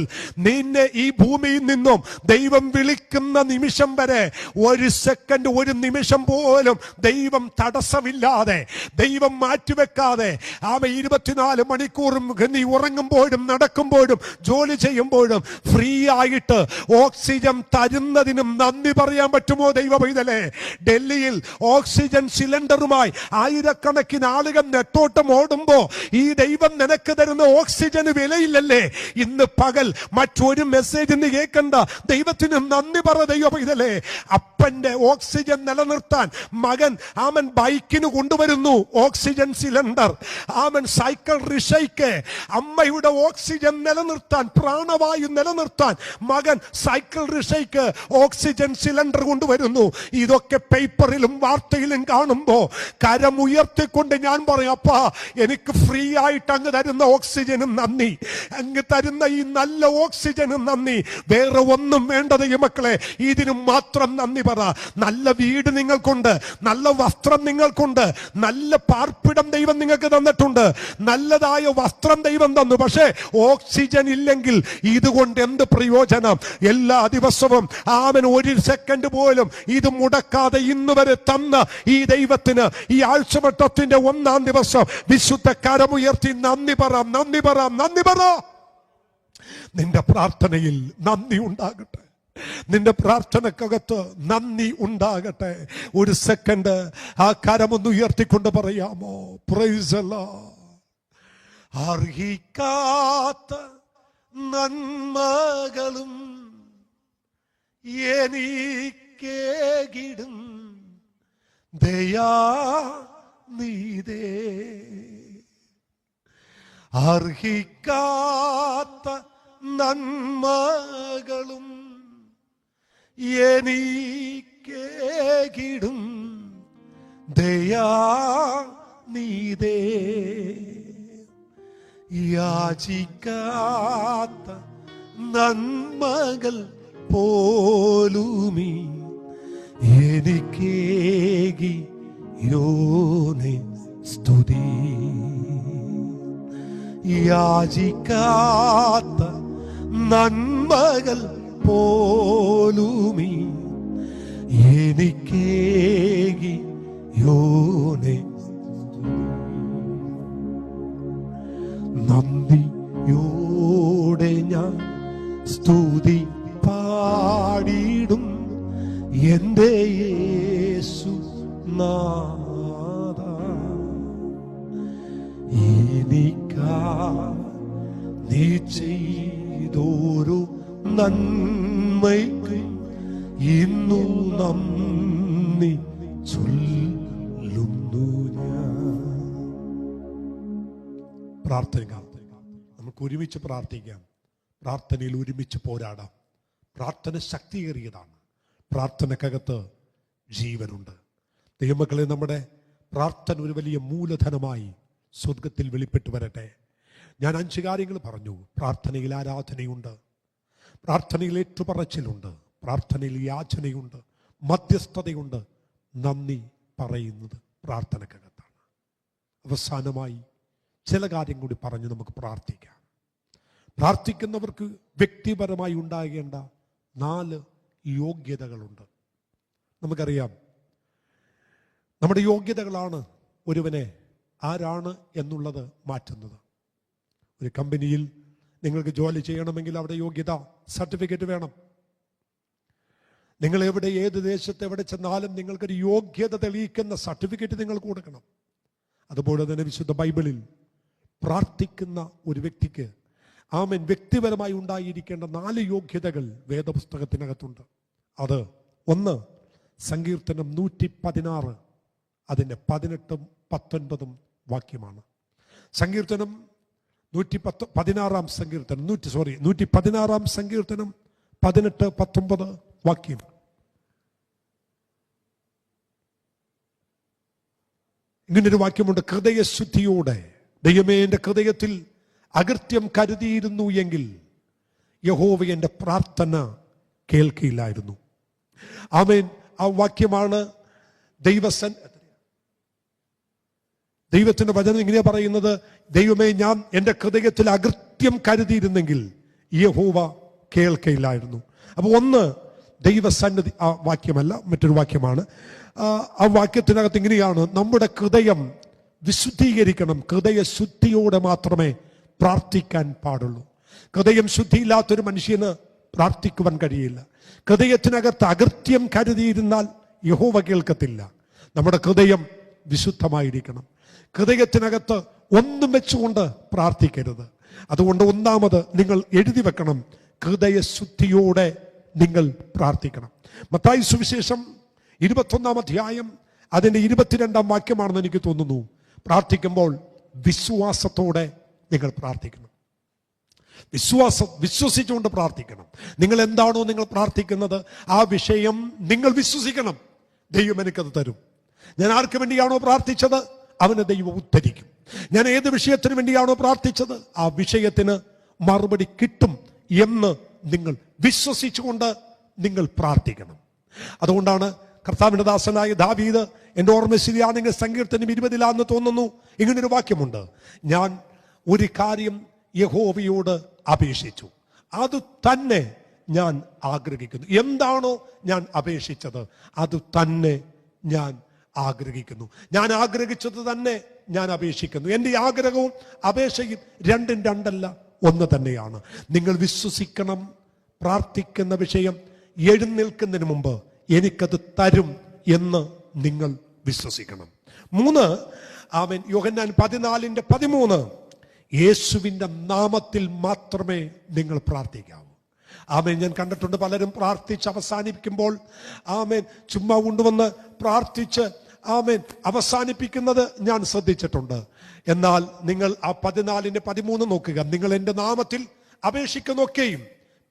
നിന്നെ ഈ ഭൂമിയിൽ നിന്നും ദൈവം വിളിക്കുന്ന നിമിഷം വരെ ഒരു സെക്കൻഡ്, ഒരു നിമിഷം പോലും ദൈവം തടസ്സമില്ലാതെ, ദൈവം മാറ്റിവെക്കാതെ, ആമൻ, 24 മണിക്കൂർ നീ ഉറങ്ങുമ്പോഴും നടക്കുമ്പോഴും ജോലി ചെയ്യുമ്പോഴും ഫ്രീ ആയിട്ട് ഓക്സിജൻ തരുന്നതിനും നന്ദി പറയാൻ പറ്റുമോ ദൈവ പൈതലേ? ഡൽഹിയിൽ ഓക്സിജൻ സിലിണ്ടറുമായി ആയിരക്കണക്കിന് ആളുകൾ നെട്ടോട്ടം ഓടുമ്പോ ഈ ദൈവം നിനക്ക് തരുന്ന ഓക്സിജന് വിലയില്ലല്ലേ? ഇന്ന് പകൽ മറ്റൊരു മെസ്സേജ് നീ കേൾക്കണ്ട. ദൈവത്തിന് നന്ദി പറ ദൈവ പൈതലേ. അപ്പന്റെ ഓക്സിജൻ നിലനിർത്താൻ മകൻ, ആമൻ, ബൈക്കിന് കൊണ്ടുവരുന്നു ഓക്സിജൻ സിലിണ്ടർ. ആമൻ. സൈക്കിൾ റിക്ഷയ്ക്ക് അമ്മയുടെ ഓക്സിജൻ നിലനിർത്താൻ, പ്രാണവായു നിലനിർത്താൻ മകൻ സൈക്കിൾ റിക്ഷയ്ക്ക് ഓക്സിജൻ സിലിണ്ടർ കൊണ്ടുവരുന്നു. ഇതൊക്കെ പേപ്പറിലും വാർത്തയിലും കാണുമ്പോ കരമുയർത്തിക്കൊണ്ട് ഞാൻ പറയും, അപ്പാ, എനിക്ക് ഫ്രീ ആയിട്ട് അങ്ങ് തരുന്ന ഓക്സിജനും നന്ദി, അങ്ങ് തരുന്ന ഈ നല്ല ഓക്സിജനും നന്ദി. വേറെ ഒന്നും വേണ്ടത് ഈ മക്കളെ, ഇതിനും മാത്രം നന്ദി പറ. നല്ല വീട് നിങ്ങൾക്കുണ്ട്, നല്ല വസ്ത്രം നിങ്ങൾക്കുണ്ട്, നല്ല പാർപ്പിടം ദൈവം നിങ്ങൾക്ക് തന്നിട്ടുണ്ട്, നല്ലതായ വസ്ത്രം ദൈവം തന്നു. പക്ഷേ ഓക്സിജൻ ഇല്ലെങ്കിൽ ഇതുകൊണ്ട് എന്ത് പ്രയോജനം? എല്ലാ ദിവസവും ആമൻ ഒരു സെക്കൻഡ് പോലും ഇത് മുടക്കാതെ ഇന്ന് വരെ തന്ന ഈ ദൈവത്തിന് ഈ ആഴ്ചവട്ടത്തിന്റെ 1-ാം ദിവസം വിശുദ്ധ കരമുയർത്തി നന്ദി പറ, നന്ദി പറ, നന്ദി പറ. നിന്റെ പ്രാർത്ഥനയിൽ നന്ദി ഉണ്ടാകട്ടെ. നിന്റെ പ്രാർത്ഥനക്കകത്ത് നന്ദി ഉണ്ടാകട്ടെ. ഒരു സെക്കൻഡ് ആ കരമൊന്ന് ഉയർത്തിക്കൊണ്ട് പറയാമോ? Praise the Lord. അർഹിക്കാത്ത നന്മകളും എനിക്കേകിടും ദയാനിധേ. അർഹിക്കാത്ത നന്മകളും എനിക്കേകിടും ദയാനിധേ. യാചിക്കാത്ത നന്മകൾ പോലുമീ എനിക്കേകി യോനെ സ്തുതി. യാചിക്കാത്ത നന്മകൾ പോലുമീ എനിക്കേകി യോനെ നന്ദിയോടെ ഞാൻ സ്തുതി പാടിടും എൻ്റെ യേശു നാഥ. എനിക്കാ നീ ചെയ്തോരു നന്മയ്ക്ക് ഇന്നു നന്ദി ചൊല്ലുന്നു ഞാൻ. പ്രാർത്ഥിക്കാം. നമുക്ക് ഒരുമിച്ച് പ്രാർത്ഥിക്കാം. പ്രാർത്ഥനയിൽ ഒരുമിച്ച് പോരാടാം. പ്രാർത്ഥന ശക്തിയേറിയതാണ്. പ്രാർത്ഥനക്കകത്ത് ജീവനുണ്ട്. ദൈവമക്കളെ, നമ്മുടെ പ്രാർത്ഥന ഒരു വലിയ മൂലധനമായി സ്വർഗത്തിൽ വെളിപ്പെട്ടു വരട്ടെ. ഞാൻ 5 കാര്യങ്ങൾ പറഞ്ഞു. പ്രാർത്ഥനയിൽ ആരാധനയുണ്ട്, പ്രാർത്ഥനയിൽ ഏറ്റുപറച്ചിലുണ്ട്, പ്രാർത്ഥനയിൽ യാചനയുണ്ട്, മധ്യസ്ഥതയുണ്ട്, നന്ദി പറയുന്നത് പ്രാർത്ഥനക്കകത്താണ്. അവസാനമായി ചില കാര്യം കൂടി പറഞ്ഞ് നമുക്ക് പ്രാർത്ഥിക്കാം. പ്രാർത്ഥിക്കുന്നവർക്ക് വ്യക്തിപരമായി ഉണ്ടാകേണ്ട 4 യോഗ്യതകളുണ്ട്. നമുക്കറിയാം, നമ്മുടെ യോഗ്യതകളാണ് ഒരുവനെ ആരാണ് എന്നുള്ളത് മാറ്റുന്നത്. ഒരു കമ്പനിയിൽ നിങ്ങൾക്ക് ജോലി ചെയ്യണമെങ്കിൽ അവിടെ യോഗ്യത സർട്ടിഫിക്കറ്റ് വേണം. നിങ്ങൾ എവിടെ, ഏത് ദേശത്ത് എവിടെ ചെന്നാലും നിങ്ങൾക്കൊരു യോഗ്യത തെളിയിക്കുന്ന സർട്ടിഫിക്കറ്റ് നിങ്ങൾക്ക് കൊടുക്കണം. അതുപോലെ തന്നെ വിശുദ്ധ ബൈബിളിൽ പ്രാർത്ഥിക്കുന്ന ഒരു വ്യക്തിക്ക് ആമേൻ വ്യക്തിപരമായി ഉണ്ടായിരിക്കേണ്ട 4 യോഗ്യതകൾ വേദപുസ്തകത്തിനകത്തുണ്ട്. അത് ഒന്ന്, സങ്കീർത്തനം 116 അതിൻ്റെ 18ഉം 19ഉം വാക്യമാണ്. സങ്കീർത്തനം 116 സങ്കീർത്തനം 116 സങ്കീർത്തനം 18, 19 വാക്യം. ഇങ്ങനൊരു വാക്യമുണ്ട്: ഹൃദയശുദ്ധിയോടെ, ദൈവമേ എൻ്റെ ഹൃദയത്തിൽ അകൃത്യം കരുതിയിരുന്നു എങ്കിൽ യഹോവ എൻ്റെ പ്രാർത്ഥന കേൾക്കില്ലായിരുന്നു. ആമേൻ. ആ വാക്യമാണ് ദൈവത്തിന്റെ വചനം ഇങ്ങനെ പറയുന്നത്: ദൈവമേ, ഞാൻ എൻ്റെ ഹൃദയത്തിൽ അകൃത്യം കരുതിയിരുന്നെങ്കിൽ യഹോവ കേൾക്കയില്ലായിരുന്നു. അപ്പോൾ ഒന്ന്, ദൈവസന്നിധി. ആ വാക്യമല്ല, മറ്റൊരു വാക്യമാണ്. ആ വാക്യത്തിനകത്ത് ഇങ്ങനെയാണ്: നമ്മുടെ ഹൃദയം വിശുദ്ധീകരിക്കണം. ഹൃദയശുദ്ധിയോടെ മാത്രമേ പ്രാർത്ഥിക്കാൻ പാടുള്ളൂ. ഹൃദയം ശുദ്ധിയില്ലാത്തൊരു മനുഷ്യന് പ്രാർത്ഥിക്കുവാൻ കഴിയില്ല. ഹൃദയത്തിനകത്ത് അകൃത്യം കരുതിയിരുന്നാൽ യഹോവ കേൾക്കത്തില്ല. നമ്മുടെ ഹൃദയം വിശുദ്ധമായിരിക്കണം. ഹൃദയത്തിനകത്ത് ഒന്നും വെച്ചുകൊണ്ട് പ്രാർത്ഥിക്കരുത്. അതുകൊണ്ട് ഒന്നാമത് നിങ്ങൾ എഴുതി വെക്കണം: ഹൃദയശുദ്ധിയോടെ നിങ്ങൾ പ്രാർത്ഥിക്കണം. മത്തായി സുവിശേഷം 21 അധ്യായം അതിൻ്റെ 22 വാക്യമാണെന്ന് എനിക്ക് തോന്നുന്നു. പ്രാർത്ഥിക്കുമ്പോൾ വിശ്വാസത്തോടെ നിങ്ങൾ പ്രാർത്ഥിക്കണം. വിശ്വസിച്ചുകൊണ്ട് പ്രാർത്ഥിക്കണം. നിങ്ങൾ എന്താണോ നിങ്ങൾ പ്രാർത്ഥിക്കുന്നത് ആ വിഷയം നിങ്ങൾ വിശ്വസിക്കണം. ദൈവം എനിക്കത് തരും. ഞാൻ ആർക്ക് വേണ്ടിയാണോ പ്രാർത്ഥിച്ചത് അവന് ദൈവം ഉദ്ധരിക്കും. ഞാൻ ഏത് വിഷയത്തിന് വേണ്ടിയാണോ പ്രാർത്ഥിച്ചത് ആ വിഷയത്തിന് മറുപടി കിട്ടും എന്ന് നിങ്ങൾ വിശ്വസിച്ചുകൊണ്ട് നിങ്ങൾ പ്രാർത്ഥിക്കണം. അതുകൊണ്ടാണ് കർത്താവിന്റെ ദാസനായ ദാവീദ്, എൻ്റെ ഓർമ്മ ശരിയാണെങ്കിൽ സങ്കീർത്തനം 20 തോന്നുന്നു, ഇങ്ങനൊരു വാക്യമുണ്ട്: ഞാൻ ഒരു കാര്യം യഹോവയോട് അപേക്ഷിച്ചു, അത് തന്നെ ഞാൻ ആഗ്രഹിക്കുന്നു. എന്താണോ ഞാൻ അപേക്ഷിച്ചത് അത് തന്നെ ഞാൻ ആഗ്രഹിക്കുന്നു. ഞാൻ ആഗ്രഹിച്ചത് തന്നെ ഞാൻ അപേക്ഷിക്കുന്നു. എൻ്റെ ആഗ്രഹവും അപേക്ഷയും രണ്ടും രണ്ടല്ല, ഒന്ന് തന്നെയാണ്. നിങ്ങൾ വിശ്വസിക്കണം. പ്രാർത്ഥിക്കുന്ന വിഷയം എഴുന്നേൽക്കുന്നതിന് മുമ്പ് എനിക്കത് തരും എന്ന് നിങ്ങൾ വിശ്വസിക്കണം. 3, ആമേൻ, യോഹന്നാൻ 14:13 യേശുവിൻ്റെ നാമത്തിൽ മാത്രമേ നിങ്ങൾ പ്രാർത്ഥിക്കാവൂ. ആമേൻ. ഞാൻ കണ്ടിട്ടുണ്ട് പലരും പ്രാർത്ഥിച്ച് അവസാനിപ്പിക്കുമ്പോൾ ആമേൻ ചുമ്മാ കൊണ്ടുവന്ന് പ്രാർത്ഥിച്ച് ആമേൻ അവസാനിപ്പിക്കുന്നത് ഞാൻ ശ്രദ്ധിച്ചിട്ടുണ്ട്. എന്നാൽ നിങ്ങൾ ആ 14:13 നോക്കുക: നിങ്ങൾ എൻ്റെ നാമത്തിൽ അപേക്ഷിക്കുന്നൊക്കെയും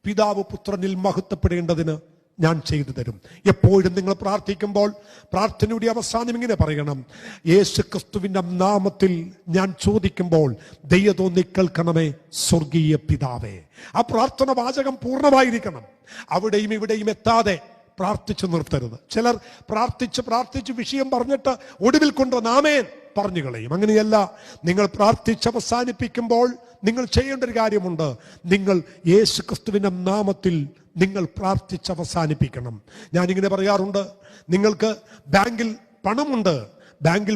പിതാവ് പുത്രനിൽ മഹത്വപ്പെടേണ്ടതിന് ഞാൻ ചെയ്തു തരും. എപ്പോഴും നിങ്ങൾ പ്രാർത്ഥിക്കുമ്പോൾ പ്രാർത്ഥനയുടെ അവസാനം ഇങ്ങനെ പറയണം: യേശു ക്രിസ്തുവിൻ്റെ നാമത്തിൽ ഞാൻ ചോദിക്കുമ്പോൾ ദയ തോന്നി കേൾക്കണമേ സ്വർഗീയ പിതാവേ. ആ പ്രാർത്ഥന വാചകം പൂർണ്ണമായിരിക്കണം. അവിടെയും ഇവിടെയും എത്താതെ പ്രാർത്ഥിച്ചു നിർത്തരുത്. ചിലർ പ്രാർത്ഥിച്ച് വിഷയം പറഞ്ഞിട്ട് ഒടുവിൽ കൊണ്ടുവന്ന് ആമേൻ പറഞ്ഞു കളയും. അങ്ങനെയല്ല. നിങ്ങൾ പ്രാർത്ഥിച്ച് അവസാനിപ്പിക്കുമ്പോൾ നിങ്ങൾ ചെയ്യേണ്ട ഒരു കാര്യമുണ്ട്. നിങ്ങൾ യേശു ക്രിസ്തുവിൻ്റെ നാമത്തിൽ നിങ്ങൾ പ്രാർത്ഥിച്ച് അവസാനിപ്പിക്കണം. ഞാനിങ്ങനെ പറയാറുണ്ട്: നിങ്ങൾക്ക് ബാങ്കിൽ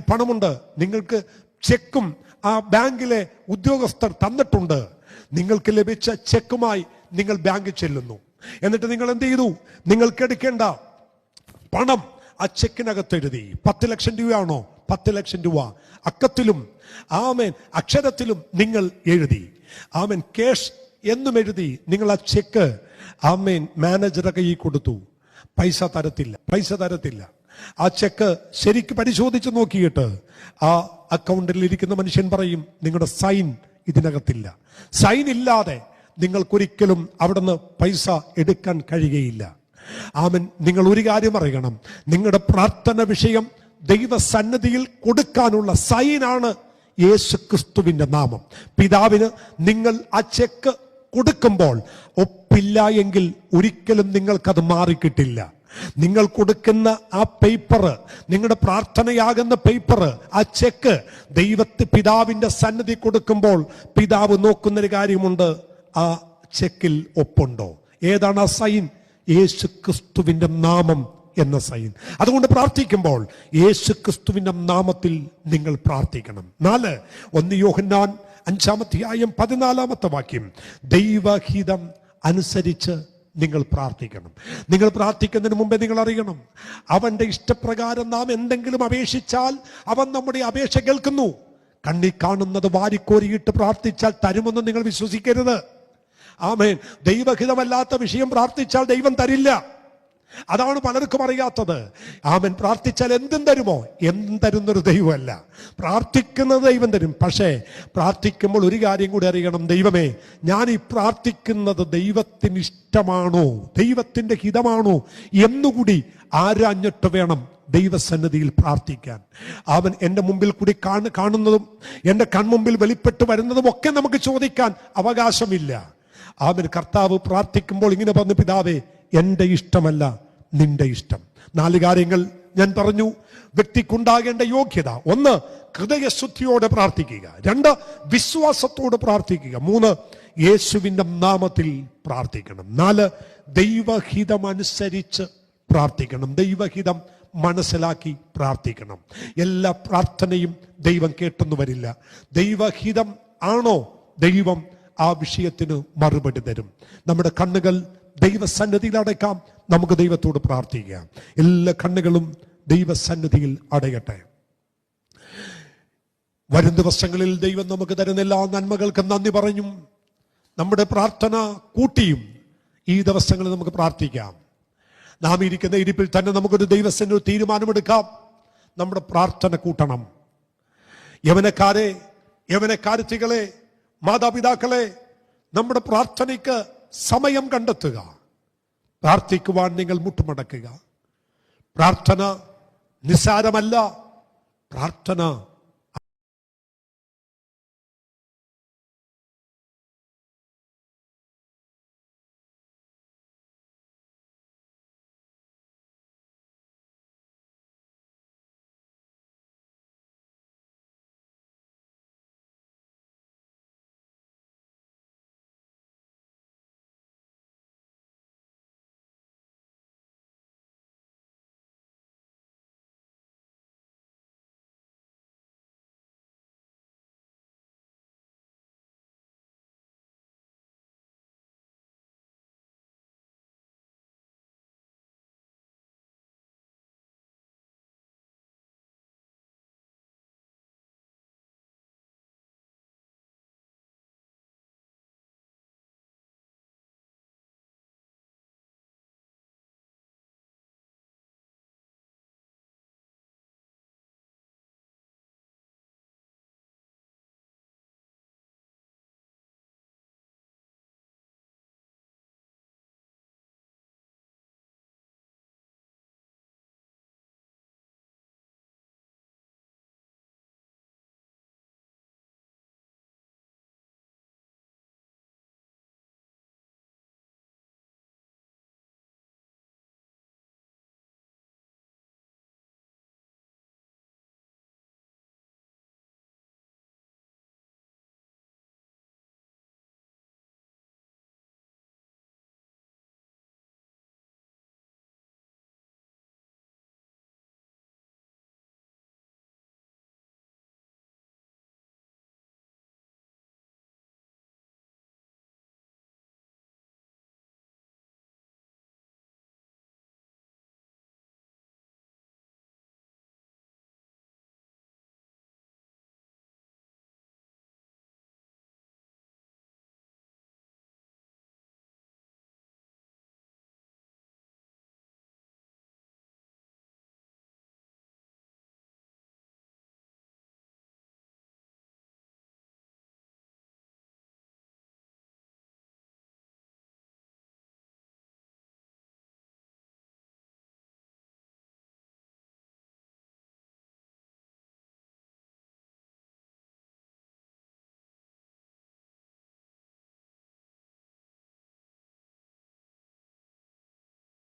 പണമുണ്ട്, നിങ്ങൾക്ക് ചെക്കും ആ ബാങ്കിലെ ഉദ്യോഗസ്ഥർ തന്നിട്ടുണ്ട്. നിങ്ങൾക്ക് ലഭിച്ച ചെക്കുമായി നിങ്ങൾ ബാങ്കിൽ ചെല്ലുന്നു. എന്നിട്ട് നിങ്ങൾ എന്ത് ചെയ്തു? നിങ്ങൾക്ക് എടുക്കേണ്ട പണം ആ ചെക്കിനകത്ത് എഴുതി. 10 ലക്ഷം രൂപയാണോ? 10 ലക്ഷം രൂപ അക്കത്തിലും ആമേൻ അക്ഷരത്തിലും നിങ്ങൾ എഴുതി. ആമേൻ കേഷ് എന്നും എഴുതി. നിങ്ങൾ ആ ചെക്ക് ആമേൻ മാനേജറുടെ കയ്യിൽ കൊടുത്തു. പൈസ തരത്തില്ല. ആ ചെക്ക് ശരിക്ക് പരിശോധിച്ച് നോക്കിയിട്ട് ആ അക്കൗണ്ടിൽ ഇരിക്കുന്ന മനുഷ്യൻ പറയും: നിങ്ങളുടെ സൈൻ ഇതിനകത്തില്ല. സൈൻ ഇല്ലാതെ നിങ്ങൾക്കൊരിക്കലും അവിടുന്ന് പൈസ എടുക്കാൻ കഴിയുകയില്ല. ആമേൻ. നിങ്ങൾ ഒരു കാര്യം അറിയണം: നിങ്ങളുടെ പ്രാർത്ഥന വിഷയം ദൈവസന്നിധിയിൽ കൊടുക്കാനുള്ള സൈനാണ് യേശു ക്രിസ്തുവിന്റെ നാമം. പിതാവിന് നിങ്ങൾ ആ ചെക്ക് കൊടുക്കുമ്പോൾ ഒപ്പില്ല എങ്കിൽ ഒരിക്കലും നിങ്ങൾക്കത് മാറിക്കിട്ടില്ല. നിങ്ങൾ കൊടുക്കുന്ന ആ പേപ്പർ, നിങ്ങളുടെ പ്രാർത്ഥനയാകുന്ന പേപ്പർ, ആ ചെക്ക് പിതാവിന്റെ സന്നിധി കൊടുക്കുമ്പോൾ പിതാവ് നോക്കുന്നൊരു കാര്യമുണ്ട്: ആ ചെക്കിൽ ഒപ്പുണ്ടോ? ഏതാണ് ആ സൈൻ? യേശു ക്രിസ്തുവിന്റെ നാമം എന്ന സൈൻ. അതുകൊണ്ട് പ്രാർത്ഥിക്കുമ്പോൾ യേശു ക്രിസ്തുവിന്റെ നാമത്തിൽ നിങ്ങൾ പ്രാർത്ഥിക്കണം. 4, 1 യോഹന്നാൻ 5 അധ്യായം 14 വാക്യം: ദൈവഹിതം അനുസരിച്ച് നിങ്ങൾ പ്രാർത്ഥിക്കണം. നിങ്ങൾ പ്രാർത്ഥിക്കുന്നതിന് മുമ്പേ നിങ്ങൾ അറിയണം, അവന്റെ ഇഷ്ടപ്രകാരം നാം എന്തെങ്കിലും അപേക്ഷിച്ചാൽ അവൻ നമ്മുടെ അപേക്ഷ കേൾക്കുന്നു. കണ്ണി കാണുന്നത് വാരിക്കോരിയിട്ട് പ്രാർത്ഥിച്ചാൽ തരുമെന്ന് നിങ്ങൾ വിശ്വസിക്കരുത്. ആമേൻ. ദൈവഹിതമല്ലാത്ത വിഷയം പ്രാർത്ഥിച്ചാൽ ദൈവം തരില്ല. അതാണ് പലർക്കും അറിയാത്തത്. ആമേൻ. പ്രാർത്ഥിച്ചാൽ എന്തും തരുമോ? എന്തും തരുന്നൊരു ദൈവമല്ല. പ്രാർത്ഥിക്കുന്നത് ദൈവം തരും. പക്ഷേ പ്രാർത്ഥിക്കുമ്പോൾ ഒരു കാര്യം കൂടി അറിയണം, ദൈവമേ, ഞാൻ ഈ പ്രാർത്ഥിക്കുന്നത് ദൈവത്തിന് ഇഷ്ടമാണോ, ദൈവത്തിന്റെ ഹിതമാണോ എന്നുകൂടി ആരാഞ്ഞിട്ട് വേണം ദൈവസന്നിധിയിൽ പ്രാർത്ഥിക്കാൻ. അവൻ എൻ്റെ മുമ്പിൽ കൂടി കാണുന്നതും എൻ്റെ കൺമുമ്പിൽ വെളിപ്പെട്ട് വരുന്നതും ഒക്കെ നമുക്ക് ചോദിക്കാൻ അവകാശമില്ല. അവൻ കർത്താവ് പ്രാർത്ഥിക്കുമ്പോൾ ഇങ്ങനെ പറഞ്ഞു, പിതാവേ, എൻ്റെ ഇഷ്ടമല്ല നിന്റെ ഇഷ്ടം. 4 കാര്യങ്ങൾ ഞാൻ പറഞ്ഞു. വ്യക്തിക്കുണ്ടാകേണ്ട യോഗ്യത: 1, ഹൃദയശുദ്ധിയോടെ പ്രാർത്ഥിക്കുക. 2, വിശ്വാസത്തോടെ പ്രാർത്ഥിക്കുക. 3, യേശുവിൻ്റെ നാമത്തിൽ പ്രാർത്ഥിക്കണം. 4, ദൈവഹിതമനുസരിച്ച് പ്രാർത്ഥിക്കണം. ദൈവഹിതം മനസ്സിലാക്കി പ്രാർത്ഥിക്കണം. എല്ലാ പ്രാർത്ഥനയും ദൈവം കേട്ടെന്ന് വരില്ല. ദൈവഹിതം ആണോ, ദൈവം ആ വിഷയത്തിന് മറുപടി തരും. നമ്മുടെ കണ്ണുകൾ ദൈവസന്നിധിയിൽ അടയ്ക്കാം. നമുക്ക് ദൈവത്തോട് പ്രാർത്ഥിക്കാം. എല്ലാ കണ്ണുകളും ദൈവസന്നിധിയിൽ അടയട്ടെ. വരും ദിവസങ്ങളിൽ ദൈവം നമുക്ക് തരുന്ന എല്ലാ നന്മകൾക്കും നന്ദി പറഞ്ഞും നമ്മുടെ പ്രാർത്ഥന കൂട്ടിയും ഈ ദിവസങ്ങളിൽ നമുക്ക് പ്രാർത്ഥിക്കാം. നാം ഇരിക്കുന്ന ഇരിപ്പിൽ തന്നെ നമുക്കൊരു ദൈവസന്നിധിയിൽ തീരുമാനമെടുക്കാം. നമ്മുടെ പ്രാർത്ഥന കൂട്ടണം. യവനക്കാരത്തികളെ, മാതാപിതാക്കളെ, നമ്മുടെ പ്രാർത്ഥനയ്ക്ക് സമയം കണ്ടെത്തുക. പ്രാർത്ഥിക്കുവാൻ നിങ്ങൾ മുട്ടുമടക്കുക. പ്രാർത്ഥന നിസ്സാരമല്ല. പ്രാർത്ഥന